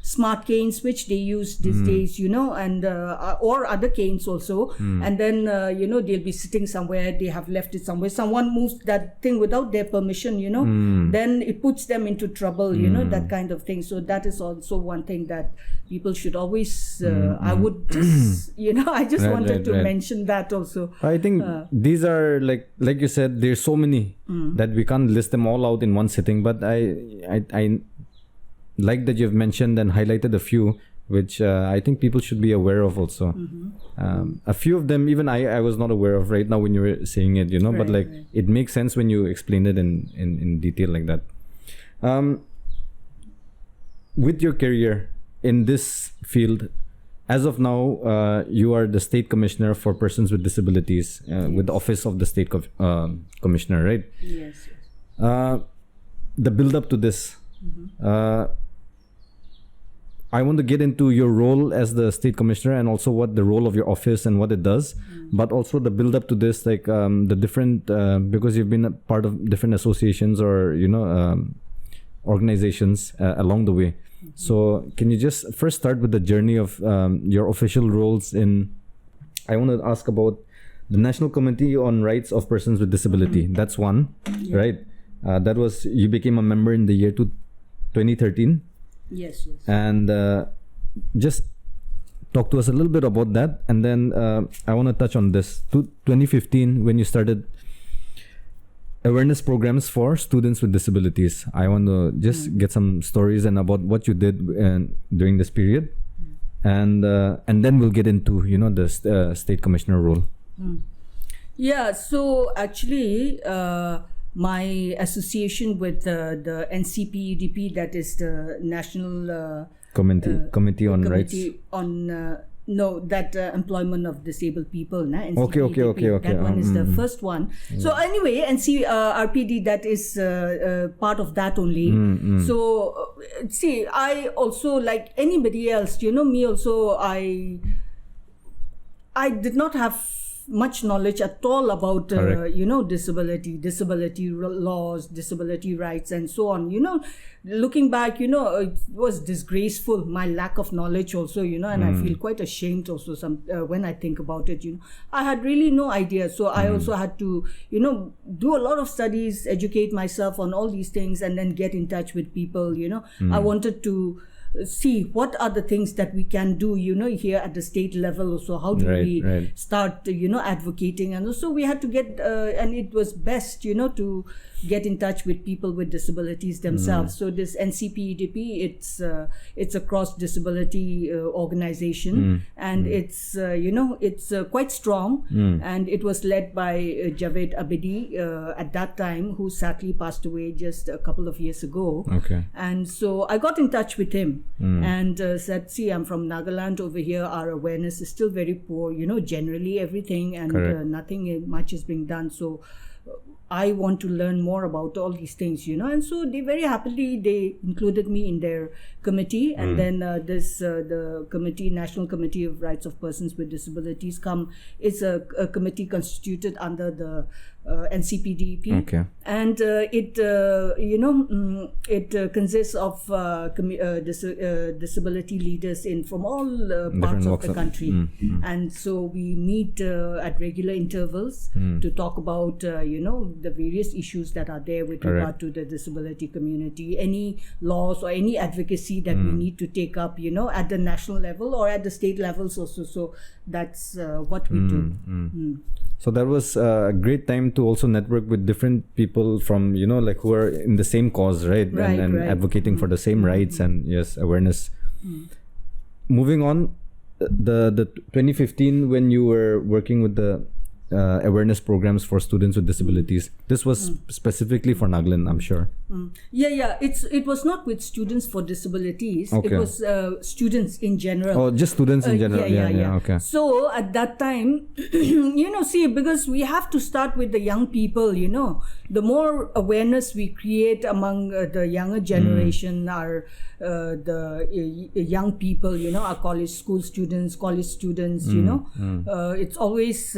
S3: smart canes which they use these days, and or other canes also. And then, they'll be sitting somewhere, they have left it somewhere. Someone moves that thing without their permission, then it puts them into trouble, that kind of thing. So that is also one thing that people should always I would just, I just wanted to mention that also.
S2: I think these are like you said, there's so many that we can't list them all out in one sitting. But I like that you've mentioned and highlighted a few, which I think people should be aware of also. A few of them, even I was not aware of right now when you were saying it, but it makes sense when you explain it in detail like that. With your career in this field, as of now, you are the State Commissioner for Persons with Disabilities with the Office of the State Commissioner, right?
S3: Yes.
S2: The build-up to this, I want to get into your role as the State Commissioner and also what the role of your office and what it does, but also the build-up to this, like the different, because you've been a part of different associations or, organizations along the way. So can you just first start with the journey of your official roles in, I want to ask about the National Committee on Rights of Persons with Disability. That's one, right? That was, you became a member in the year 2013.
S3: Yes.
S2: And just talk to us a little bit about that. And then I want to touch on this. 2015, when you started awareness programs for students with disabilities. I want to just get some stories and about what you did during this period, and then we'll get into the state commissioner role.
S3: Yeah. So actually, my association with the NCPUDP, that is the National
S2: Committee on Rights
S3: on. No, that employment of disabled people.
S2: Okay.
S3: That one is the first one. So anyway, RPD, that is part of that only. So see, I also, like anybody else, me also, I did not have much knowledge at all about disability laws, disability rights, and so on. Looking back, it was disgraceful, my lack of knowledge also, and I feel quite ashamed also when I think about it. I had really no idea, so I also had to do a lot of studies, educate myself on all these things, and then get in touch with people. I wanted to see what are the things that we can do here at the state level also. How do we start advocating, and also we had to get and it was best to get in touch with people with disabilities themselves. So this NCPEDP, it's a cross disability organization, and it's quite strong, and it was led by Javed Abedi at that time, who sadly passed away just a couple of years ago. And so I got in touch with him and said, see, I'm from Nagaland. Over here our awareness is still very poor, generally everything, and nothing much is being done. So I want to learn more about all these things, and so they very happily, they included me in their committee, and then the committee, National Committee of Rights of Persons with Disabilities, is a committee constituted under the NCPDP, and it consists of disability leaders from all parts of the country, and so we meet at regular intervals to talk about the various issues that are there with regard to the disability community, any laws or any advocacy that we need to take up, at the national level or at the state levels also. So that's what we do.
S2: So that was a great time to also network with different people from, who are in the same cause, right? And advocating for the same rights and awareness. Moving on, the 2015, when you were working with the awareness programs for students with disabilities, this was specifically for Nagaland, I'm sure.
S3: It was not with students for disabilities. It was students in general.
S2: Oh, just students in general. Okay.
S3: So at that time, because we have to start with the young people. The more awareness we create among the younger generation, are the young people, our college students. It's always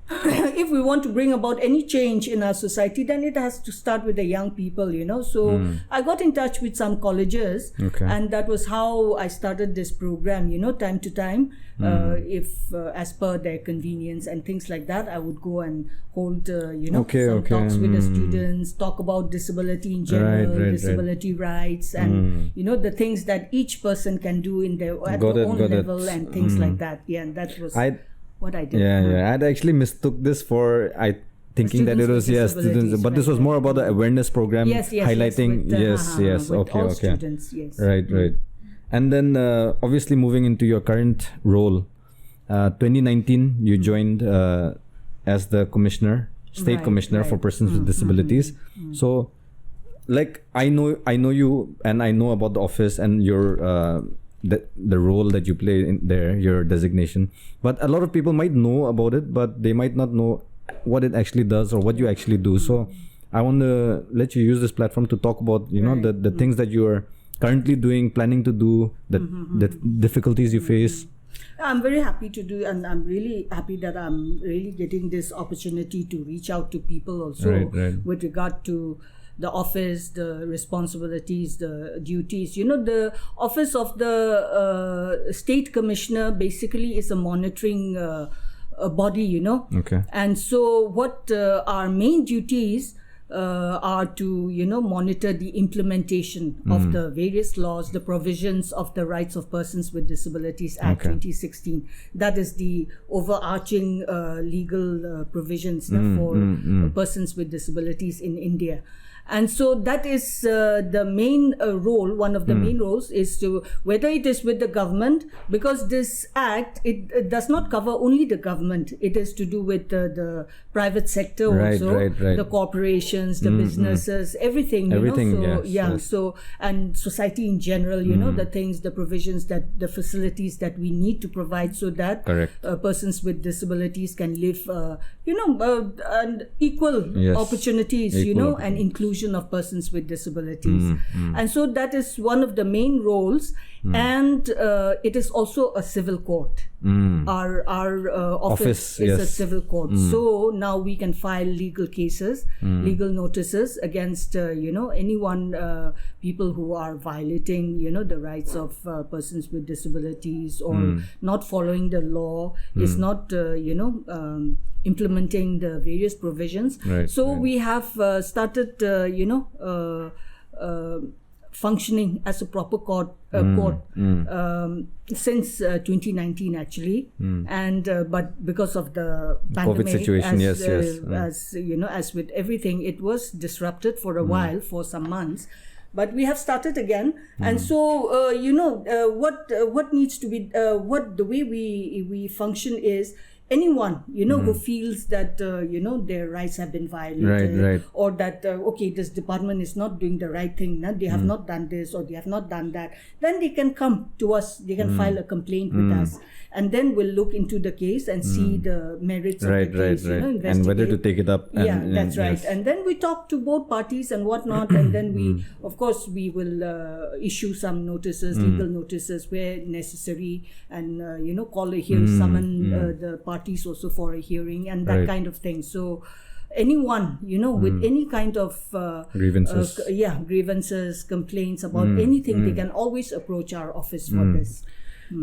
S3: if we want to bring about any change in our society, then it has to start with the young people, So I got in touch with some colleges, and that was how I started this program, time to time. If as per their convenience and things like that, I would go and hold some talks with the students, talk about disability in general, disability rights, and the things that each person can do in their at their own level and things like that. And that was what I did.
S2: I'd actually mistook this for thinking that it was students, but this was more about the awareness program, highlighting with students, right. And then obviously moving into your current role, 2019 you joined as the state commissioner for persons with disabilities. So I know you, and I know about the office and your the role that you play in there, your designation, but a lot of people might know about it, but they might not know what it actually does or what you actually do. So I want to let you use this platform to talk about the things that you are currently doing, planning to do, the difficulties you face.
S3: I'm very happy to do, and I'm really happy that I'm really getting this opportunity to reach out to people also with regard to the office, the responsibilities, the duties. The office of the state commissioner basically is a monitoring body, And so what our main duties are to monitor the implementation of the various laws, the provisions of the Rights of Persons with Disabilities Act 2016. That is the overarching legal provisions for persons with disabilities in India. And so that is the main role. One of the main roles is to, whether it is with the government, because this act, it does not cover only the government. It is to do with the private sector also, the corporations, the businesses, everything. So, and society in general, the things, the provisions, the facilities that we need to provide so that persons with disabilities can live, and equal opportunities, and inclusion inclusion of persons with disabilities. And so that is one of the main roles. And it is also a civil court. Our office is a civil court. So now we can file legal cases, legal notices against anyone, people who are violating the rights of persons with disabilities, or not following the law, is not implementing the various provisions. We have started functioning as a proper court since 2019 actually, and but because of the pandemic,
S2: COVID situation,
S3: as with everything, it was disrupted for a while, for some months. But we have started again, and so what needs to be the way we function is, anyone who feels that their rights have been violated, or that this department is not doing the right thing, they have not done this or they have not done that, then they can come to us, they can file a complaint with us, and then we'll look into the case and see the merits of the case,
S2: and whether to take it up.
S3: That's right. And then we talk to both parties and whatnot, and then we, of course, we will issue some notices, legal notices where necessary, and call a hearing, summon the parties also for a hearing, and that kind of thing. So anyone with any kind of grievances, complaints about anything, they can always approach our office for this.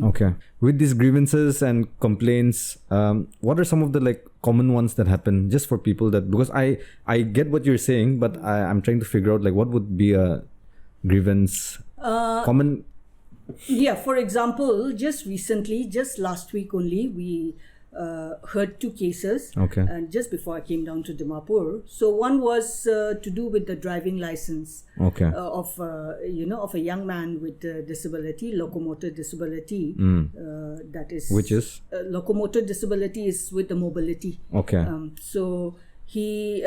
S2: Okay. With these grievances and complaints, what are some of the common ones that happen, just for people that, because I get what you're saying, but I'm trying to figure out what would be a grievance common.
S3: Yeah, for example, just recently, just last week only, we heard two cases, and just before I came down to Dimapur. So one was to do with the driving license of a young man with disability, locomotor disability. That is,
S2: which is
S3: locomotor disability is with the mobility. So he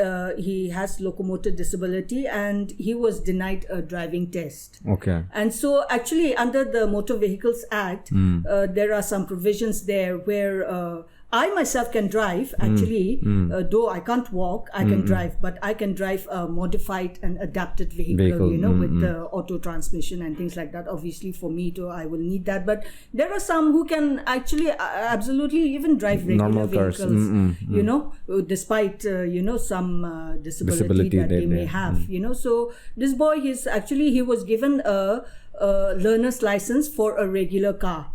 S3: has locomotor disability, and he was denied a driving test. And so actually under the Motor Vehicles Act, there are some provisions there where I myself can drive, actually, though I can't walk, I can drive, but I can drive a modified and adapted vehicle. With the auto transmission and things like that. Obviously, for me too, I will need that. But there are some who can actually absolutely even drive regular vehicles, despite, some disability that they may have, So this boy, he was given a learner's license for a regular car.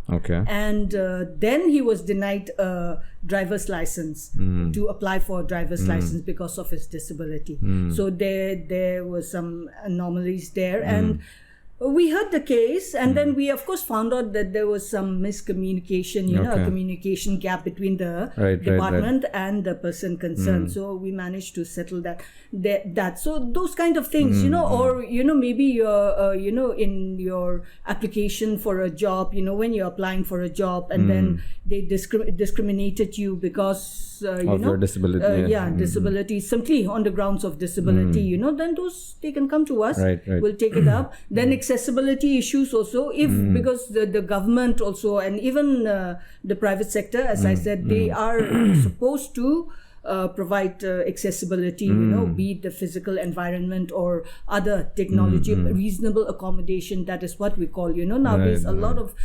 S3: And then he was denied a driver's license to apply for a driver's license because of his disability. So there were some anomalies there, and we heard the case, and then we of course found out that there was some miscommunication, a communication gap between the department and the person concerned. So we managed to settle that. So those kind of things, or maybe you're in your application for a job, when you're applying for a job, and then they discriminated you because
S2: of your disability.
S3: Disability, simply on the grounds of disability. Then those, they can come to us. We'll take it up. Then accessibility issues also, because the government also, and even the private sector, as I said, they are supposed to provide accessibility, be it the physical environment or other technology, reasonable accommodation. That is what we call, nowadays a lot of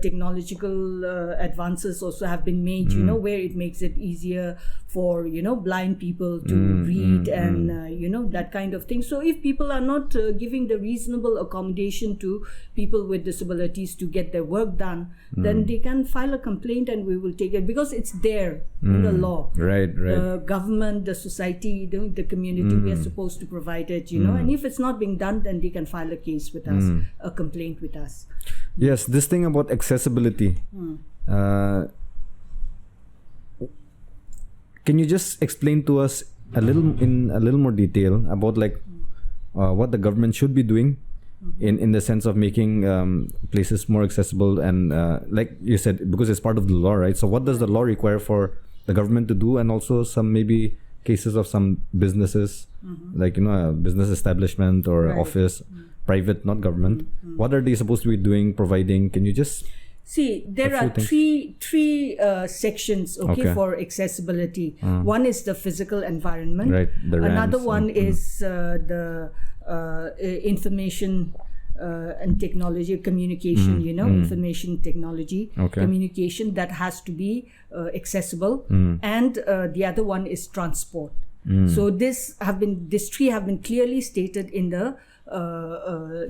S3: technological advances also have been made, where it makes it easier for, blind people to read and, that kind of thing. So if people are not giving the reasonable accommodation to people with disabilities to get their work done, then they can file a complaint and we will take it, because it's there in the law. The government, the society, the community, we are supposed to provide it, and if it's not being done, then they can file a case with us, a complaint with us.
S2: Yes, this thing about accessibility. Can you just explain to us in a little more detail about what the government should be doing in the sense of making places more accessible, and like you said, because it's part of the law, right? So what does the law require for the government to do, and also some maybe cases of some businesses, like a business establishment or office, private, not government. What are they supposed to be doing, providing? Can you just
S3: See, there are three sections, okay, for accessibility. One is the physical environment.
S2: Right. The
S3: Another
S2: ramps
S3: one is the information and technology, communication, information technology, communication that has to be accessible. And the other one is transport. So these three have been clearly stated in the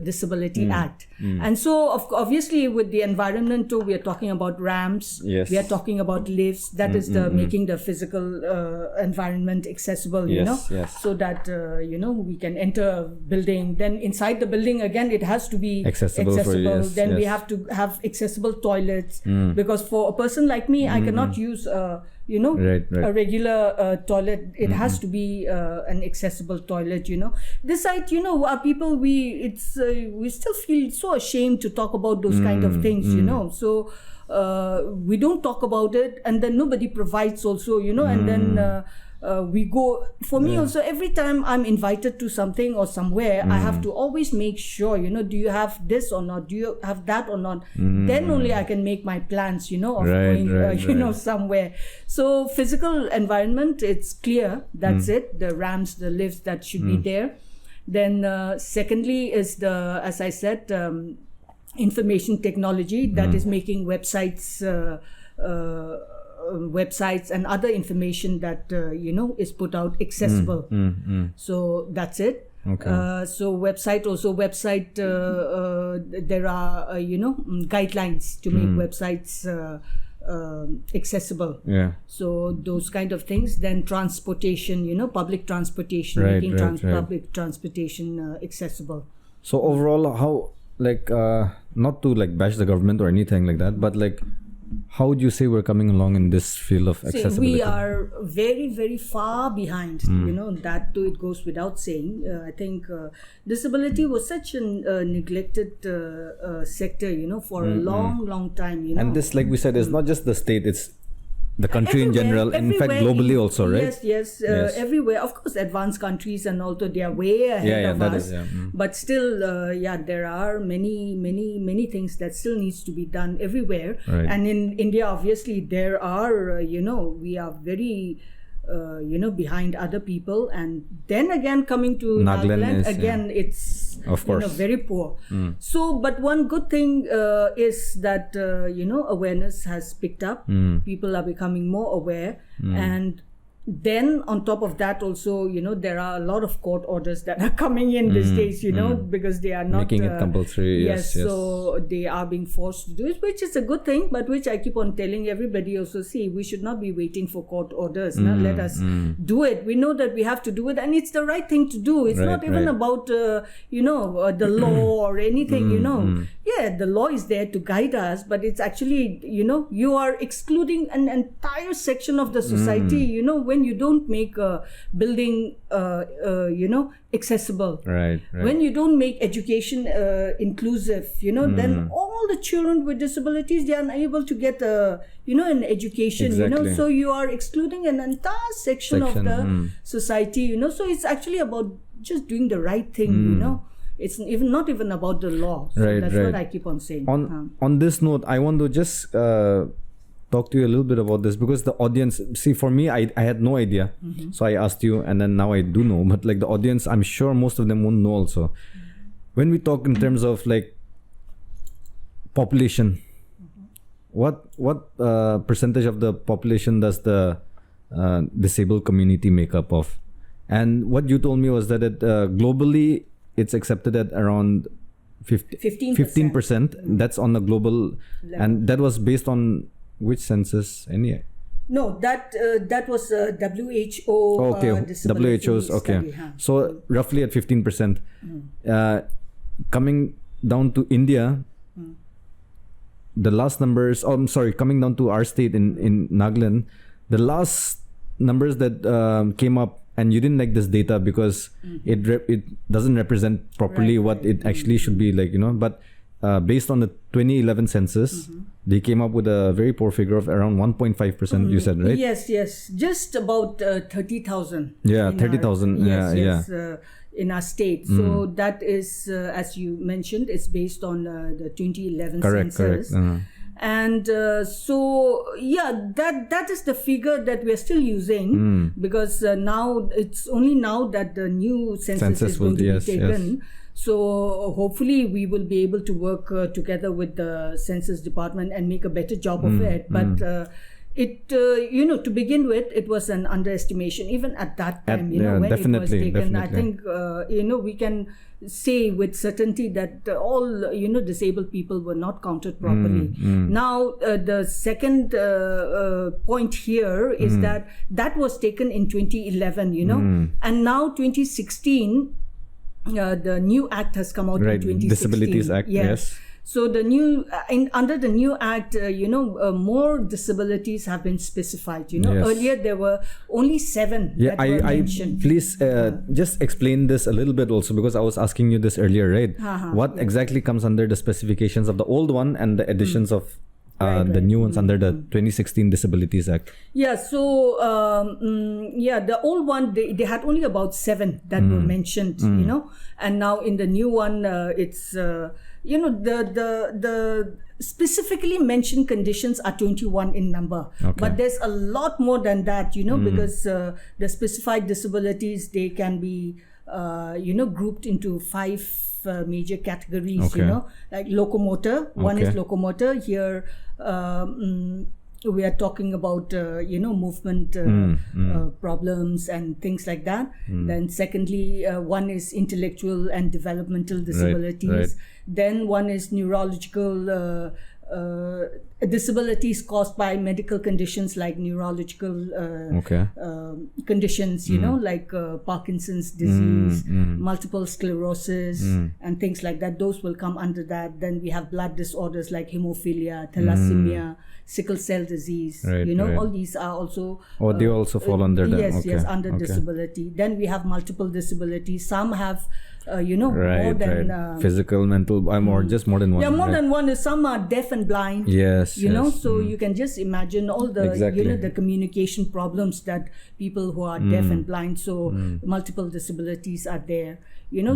S3: Disability Act. And so obviously with the environment too, we are talking about ramps, we are talking about lifts, that is the making the physical environment accessible, so that we can enter a building. Then inside the building again, it has to be accessible. Then we have to have accessible toilets, because for a person like me, I cannot use a regular toilet. It has to be an accessible toilet. This side, our people, we still feel so ashamed to talk about those kind of things. So we don't talk about it, and then nobody provides also. And then we go. For me also, every time I'm invited to something or somewhere, I have to always make sure, do you have this or not? Do you have that or not? Then only I can make my plans, of going, somewhere. So physical environment, it's clear. That's it. The ramps, the lifts, that should be there. Then secondly is as I said, information technology, that is making websites and other information that is put out accessible. So that's it. So website there are guidelines to make websites accessible. So those kind of things. Then transportation, public transportation, making public transportation accessible.
S2: So overall, how, not to bash the government or anything like that, but how would you say we're coming along in this field of accessibility?
S3: We are very, very far behind. That too, it goes without saying. I think disability was such a neglected sector, for a long time.
S2: And this, like we said, is not just the state; it's the country in general. In fact, globally also, right?
S3: Yes. Everywhere. Of course, advanced countries and also they are way ahead of us. But still, there are many things that still needs to be done everywhere. And in India, obviously, there are, we are very, behind other people. And then again, coming to Nagaland, it's of course very poor. So, but one good thing is that awareness has picked up. People are becoming more aware, and then on top of that also, there are a lot of court orders that are coming in these days, because they are not
S2: making it compulsory. Yes.
S3: So they are being forced to do it, which is a good thing, but which I keep on telling everybody also, see, we should not be waiting for court orders. Let us do it. We know that we have to do it, and it's the right thing to do. It's not even about the law or anything. The law is there to guide us, but it's actually, you are excluding an entire section of the society, when you don't make a building, accessible. When you don't make education inclusive, then all the children with disabilities, they are unable to get an education. So you are excluding an entire section of the society. So it's actually about just doing the right thing. It's not even about the law. So that's what I keep on saying.
S2: On this note, I want to just talk to you a little bit about this, because the audience, see, for me, I had no idea. So I asked you, and then now I do know. But the audience, I'm sure most of them won't know also. When we talk in terms of population, what percentage of the population does the disabled community make up of? And what you told me was that globally, it's accepted at around 15%. That's on the global level. And that was based on which census?
S3: No, that was WHO.
S2: WHO's study, So roughly at 15%. Coming down to India, the last numbers. Coming down to our state in Nagaland, the last numbers that came up. And you didn't like this data because it doesn't represent properly what it actually should be But based on the 2011 census, they came up with a very poor figure of around 1.5%. You said, right?
S3: Yes. Just about 30,000.
S2: Yeah, 30,000.
S3: In our state. So that is, as you mentioned, it's based on the 2011 census.
S2: Correct.
S3: And that is the figure that we're still using, because now it's only now that the new census is going to be taken.
S2: Yes.
S3: So hopefully we will be able to work together with the census department and make a better job of it. But to begin with, it was an underestimation even at that time. When it was taken, I think we can say with certainty that all disabled people were not counted properly. Now the second point here is that was taken in 2011. And now 2016. The new act has come out in 2016.
S2: Disabilities Act, yes.
S3: So the new under the new act, more disabilities have been specified. Earlier there were only 7 that were mentioned.
S2: Please just explain this a little bit also, because I was asking you this earlier, right? What exactly comes under the specifications of the old one and the additions of the new ones under the 2016 Disabilities Act?
S3: Yeah, so the old one, they had only about 7 that were mentioned, and now in the new one, it's the specifically mentioned conditions are 21 in number. But there's a lot more than that, because the specified disabilities, they can be grouped into 5 major categories, like locomotor. One is locomotor. Here we are talking about movement problems and things like that. Then secondly, one is intellectual and developmental disabilities.
S2: Right.
S3: Then one is neurological disabilities caused by medical conditions like neurological conditions, like Parkinson's disease, multiple sclerosis, and things like that. Those will come under that. Then we have blood disorders like hemophilia, thalassemia, sickle cell disease. All these are also...
S2: they also fall under that.
S3: Yes, under disability. Then we have multiple disabilities. Some have... more than
S2: physical, mental, or just more than one.
S3: Yeah, more than one. Some are deaf and blind.
S2: Yes,
S3: so you can just imagine all the the communication problems that people who are deaf and blind. So multiple disabilities are there.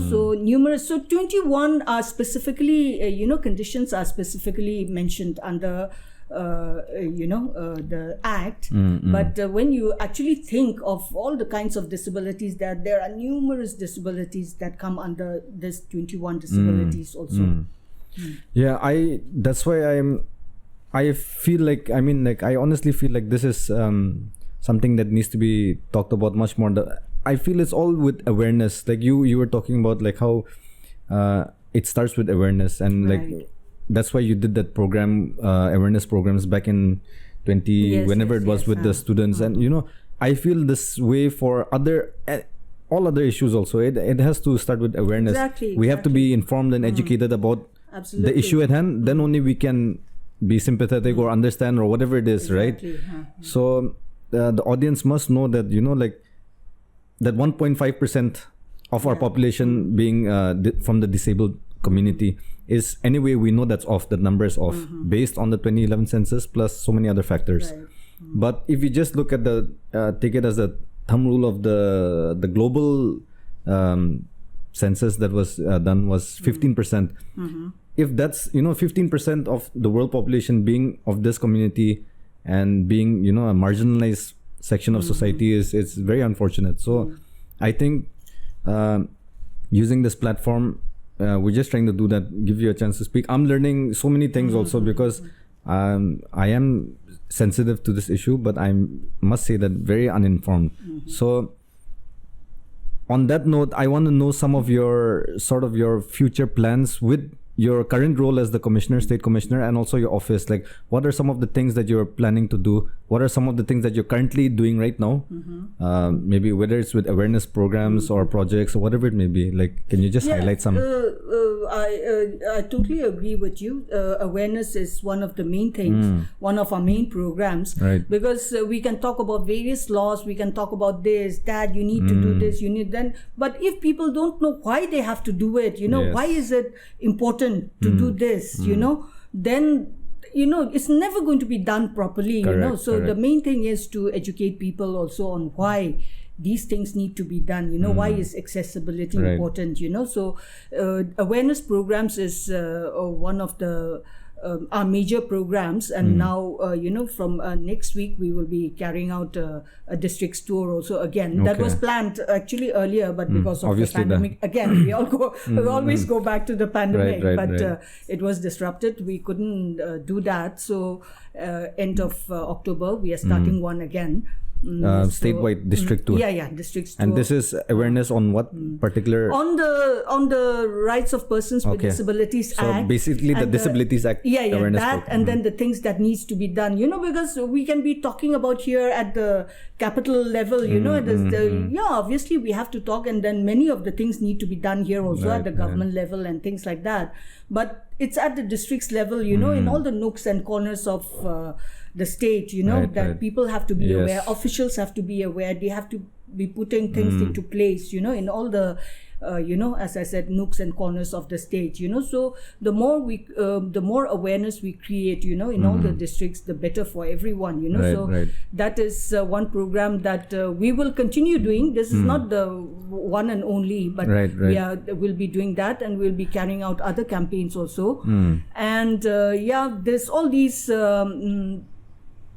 S3: So numerous. So 21 are specifically conditions are specifically mentioned under the act. But when you actually think of all the kinds of disabilities, that there are numerous disabilities that come under this 21 disabilities also.
S2: Yeah, that's why I feel like, I honestly feel like this is something that needs to be talked about much more. I feel it's all with awareness. Like you were talking about like how it starts with awareness, and like that's why you did that program, awareness programs back in whenever it was with the students. And I feel this way for all other issues also. It has to start with awareness. We have to be informed and educated about the issue at hand. Then only we can be sympathetic or understand or whatever it is, right? So the audience must know that that 1.5% of our population being from the disabled community is, anyway, we know that's off. That number is off based on the 2011 census plus so many other factors. But if you just look at take it as a thumb rule of the global census that was done was 15%. If that's 15% of the world population being of this community and being a marginalized section of society is very unfortunate. So I think using this platform, we're just trying to do that, give you a chance to speak. I'm learning so many things also, because I am sensitive to this issue, but I must say that very uninformed. So on that note, I want to know some of your future plans with your current role as the commissioner, state commissioner, and also your office. Like, what are some of the things that you're planning to do? What are some of the things that you're currently doing right now? Maybe whether it's with awareness programs or projects or whatever it may be. Like, can you just highlight some?
S3: I totally agree with you. Awareness is one of the main things, one of our main programs.
S2: Right.
S3: Because we can talk about various laws, we can talk about this, that, you need to do this, you need then. But if people don't know why they have to do it, why is it important to do this, then it's never going to be done properly. So the main thing is to educate people also on why these things need to be done. Why is accessibility important? So awareness programs is one of the our major programs, and now from next week we will be carrying out a districts tour also again. That was planned actually earlier, but because of
S2: Obviously
S3: the pandemic again, we always go back to the pandemic, but it was disrupted. We couldn't do that, so end of October we are starting one again.
S2: Statewide district tour.
S3: Districts tour.
S2: And this is awareness on what particular?
S3: On the rights of persons with Disabilities Act.
S2: So basically the Disabilities Act awareness
S3: that
S2: program.
S3: and then the things that needs to be done, because we can be talking about here at the capital level, obviously we have to talk, and then many of the things need to be done here also at the government level and things like that. But it's at the districts level, in all the nooks and corners of the state, that people have to be aware, officials have to be aware, they have to be putting things into place, in all the, as I said, nooks and corners of the state, so the more awareness we create, in all the districts, the better for everyone, that is one program that we will continue doing. This is not the one and only, but we'll be doing that, and we'll be carrying out other campaigns also. And there's all these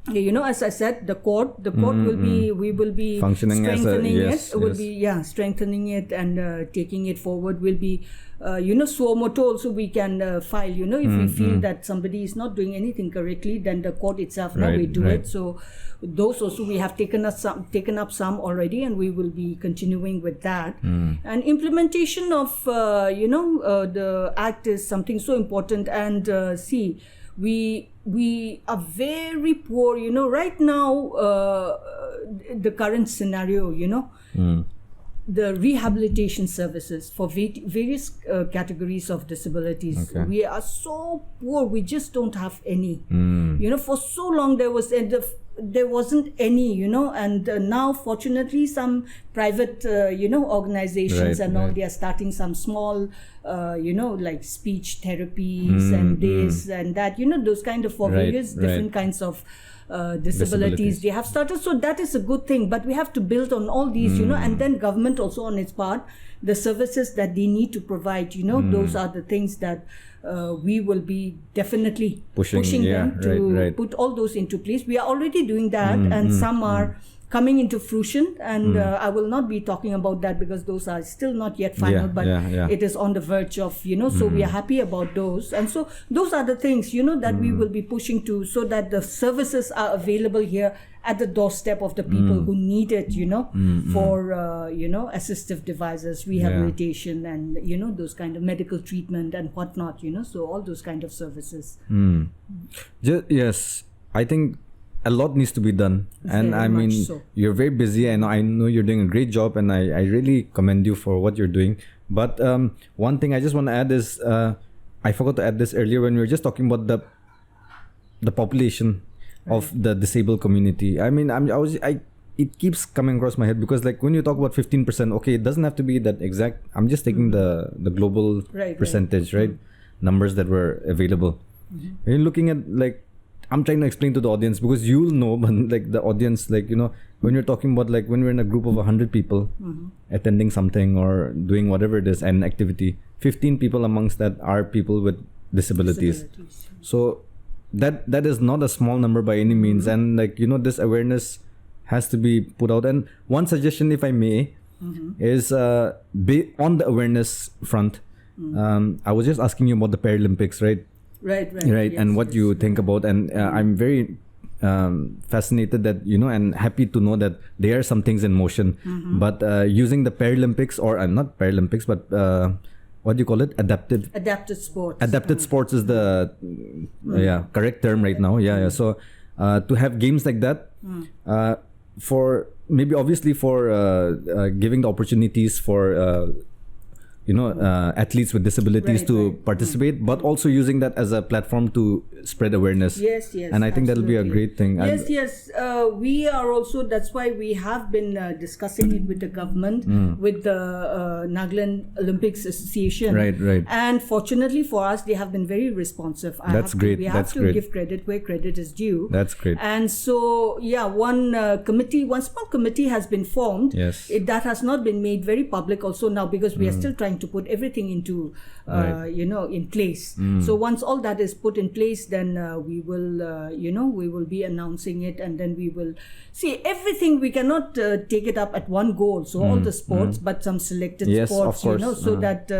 S3: as I said, the court we will be
S2: functioning
S3: strengthening strengthening it and taking it forward. Will be suo motu also we can file, if we feel that somebody is not doing anything correctly, then the court itself we do it. So those also we have taken up some already, and we will be continuing with that. And implementation of the act is something so important. And we are very poor, right now, the current scenario, the rehabilitation services for various categories of disabilities. We are so poor, we just don't have any. For so long there wasn't any, and now fortunately some private, organizations and all, they are starting some small, like speech therapies and this and that, those kind of for various different kinds of disabilities they have started. So that is a good thing, but we have to build on all these, and then government also on its part, the services that they need to provide, those are the things that we will be definitely pushing them to put all those into place. We are already doing that, and some are coming into fruition, and I will not be talking about that because those are still not yet final, but it is on the verge of, so we are happy about those. And so those are the things, that we will be pushing to, so that the services are available here at the doorstep of the people who need it, for, assistive devices, rehabilitation, and, those kind of medical treatment and whatnot, so all those kind of services.
S2: Yes, I think a lot needs to be done, and I mean, you're very busy, and I know you're doing a great job, and I really commend you for what you're doing. But one thing I just want to add is, I forgot to add this earlier when we were just talking about the population of the disabled community. I mean, it keeps coming across my head, because like when you talk about 15%, okay, it doesn't have to be that exact. I'm just taking the global percentage, numbers that were available. When you're looking at, like, I'm trying to explain to the audience, because you'll know, but like the audience, like, when you're talking about, like, when we're in a group of 100 people attending something or doing whatever it is, an activity, 15 people amongst that are people with disabilities. So that is not a small number by any means. And like, this awareness has to be put out. And one suggestion, if I may, is on the awareness front. I was just asking you about the Paralympics, right? Right. Yes, and what you think about, and I'm very fascinated that, and happy to know that there are some things in motion. But using the Paralympics, or not Paralympics, but what do you call it? Adapted sports. Adapted sports is the correct term right now. So to have games like that, for maybe obviously for giving the opportunities for athletes with disabilities to participate, but also using that as a platform to spread awareness. Yes. And I think that'll be a great thing.
S3: Yes. We are also, that's why we have been discussing it with the government, with the Nagaland Olympics Association. Right. And fortunately for us, they have been very responsive.
S2: That's great.
S3: We have to give credit where credit is due.
S2: That's great.
S3: And so, one small committee has been formed.
S2: Yes.
S3: That has not been made very public also now, because we are still trying trying to put everything into, in place.
S2: Mm.
S3: So once all that is put in place, then we will be announcing it, and then we will see everything. We cannot take it up at one go. So all the sports, but some selected
S2: Yes,
S3: sports,
S2: of course.
S3: so that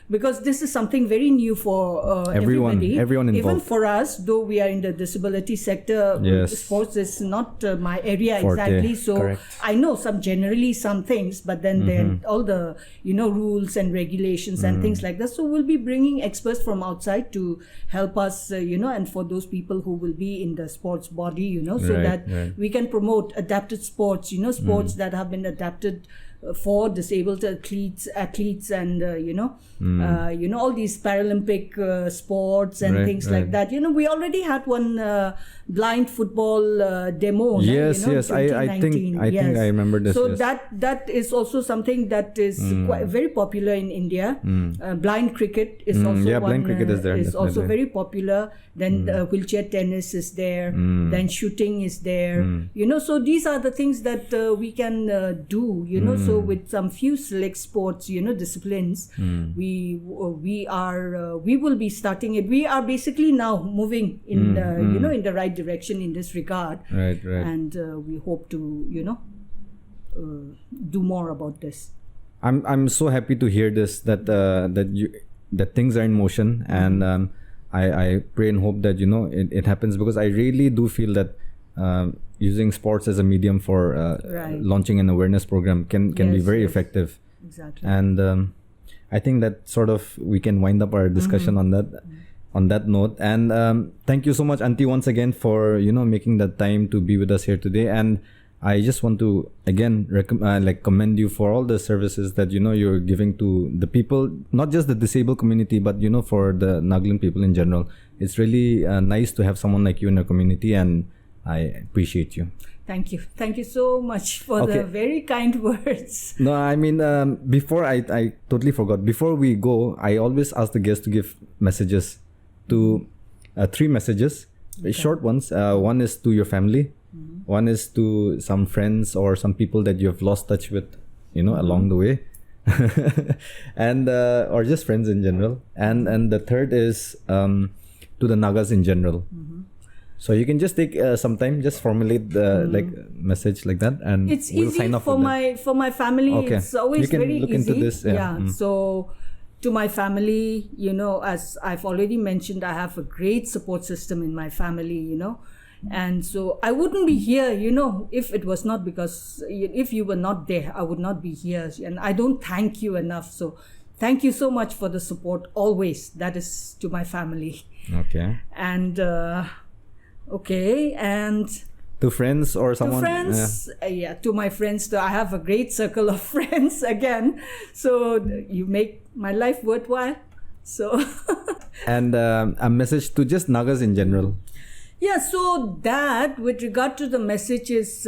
S3: because this is something very new for everybody.
S2: Everyone involved.
S3: Even for us, though we are in the disability sector,
S2: Yes.
S3: sports is not my area
S2: Forte.
S3: exactly. So
S2: Correct.
S3: I know some things, but then then all the rules and regulations and things like that. So we'll be bringing experts from outside to help us, and for those people who will be in the sports body, so
S2: Right,
S3: that we can promote adapted sports, sports that have been adapted for disabled athletes, and all these Paralympic sports and
S2: Right,
S3: things like that. We already had one blind football demo.
S2: Yes,
S3: in
S2: yes. I think
S3: 2019.
S2: I remember this.
S3: So
S2: yes.
S3: that is also something that is quite very popular in India. Blind cricket is also
S2: yeah,
S3: one.
S2: blind cricket is there,
S3: also
S2: definitely.
S3: very popular. Then wheelchair tennis is there. Then shooting is there. So these are the things that we can do. So with some few select sports, disciplines, we will be starting it. We are basically now moving in in the right direction in this regard.
S2: Right.
S3: And we hope to do more about this.
S2: I'm so happy to hear this, that things are in motion, and I pray and hope that it happens, because I really do feel that using sports as a medium for launching an awareness program can be very effective.
S3: Exactly.
S2: And I think that sort of we can wind up our discussion on that note. And thank you so much, Auntie, once again for making the time to be with us here today. And I just want to again commend you for all the services that you're giving to the people, not just the disabled community, but for the Nagaland people in general. It's really nice to have someone like you in our community, and I appreciate you.
S3: Thank you so much for the very kind words.
S2: No, I mean, before I totally forgot. Before we go, I always ask the guests to give messages, to 3 messages, short ones. One is to your family, one is to some friends or some people that you have lost touch with, along the way, and or just friends in general. And the third is to the Nagas in general. So you can just take some time, just formulate the message like that, and
S3: it's
S2: we'll
S3: easy
S2: sign off
S3: for my family.
S2: Okay.
S3: It's always
S2: You can
S3: very
S2: look
S3: easy.
S2: into this, yeah.
S3: So to my family, as I've already mentioned, I have a great support system in my family, and so I wouldn't be here, if it was not because if you were not there, I would not be here, and I don't thank you enough. So thank you so much for the support always. That is to my family.
S2: Okay.
S3: And and
S2: to friends or someone.
S3: To friends, to my friends. I have a great circle of friends again. So you make my life worthwhile. So.
S2: And a message to just Nagas in general.
S3: Yeah. So that, with regard to the message, is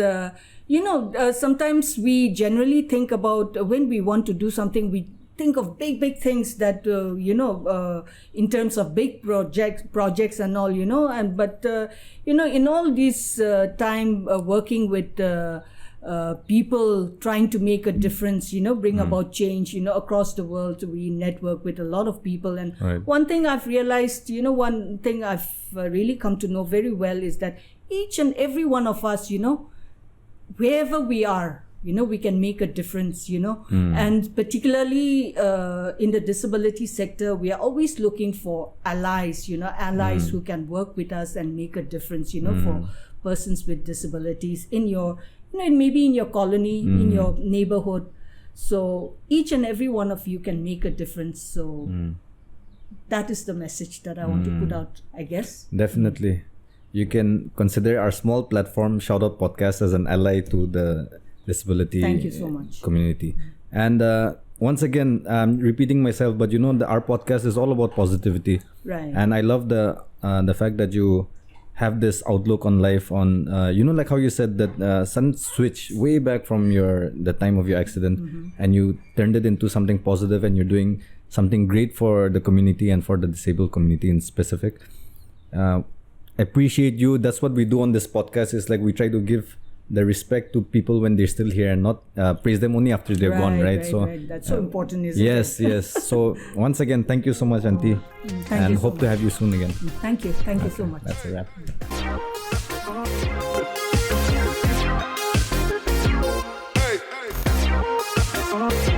S3: sometimes we generally think about when we want to do something, we think of big things that in terms of big projects and all, but in all this time working with people trying to make a difference, bring about change, across the world. We network with a lot of people, and one thing I've realized, one thing I've really come to know very well is that each and every one of us, wherever we are, we can make a difference, and particularly in the disability sector, we are always looking for allies, who can work with us and make a difference, for persons with disabilities in your, maybe in your colony, in your neighborhood. So each and every one of you can make a difference. So that is the message that I want to put out, I guess.
S2: Definitely. You can consider our small platform, Shout Out Podcast, as an ally to the disability
S3: Thank you so much.
S2: community. And once again, I'm repeating myself, but our podcast is all about positivity.
S3: Right.
S2: And I love the fact that you have this outlook on life, on like how you said that sudden switch way back from the time of your accident, and you turned it into something positive, and you're doing something great for the community and for the disabled community in specific. Appreciate you. That's what we do on this podcast, is like we try to give the respect to people when they're still here and not praise them only after they're gone, right? So
S3: that's so important, isn't it?
S2: yes. So once again, thank you so much, Auntie, and hope to have you soon again.
S3: Thank you so much.
S2: That's a wrap.
S4: Hey.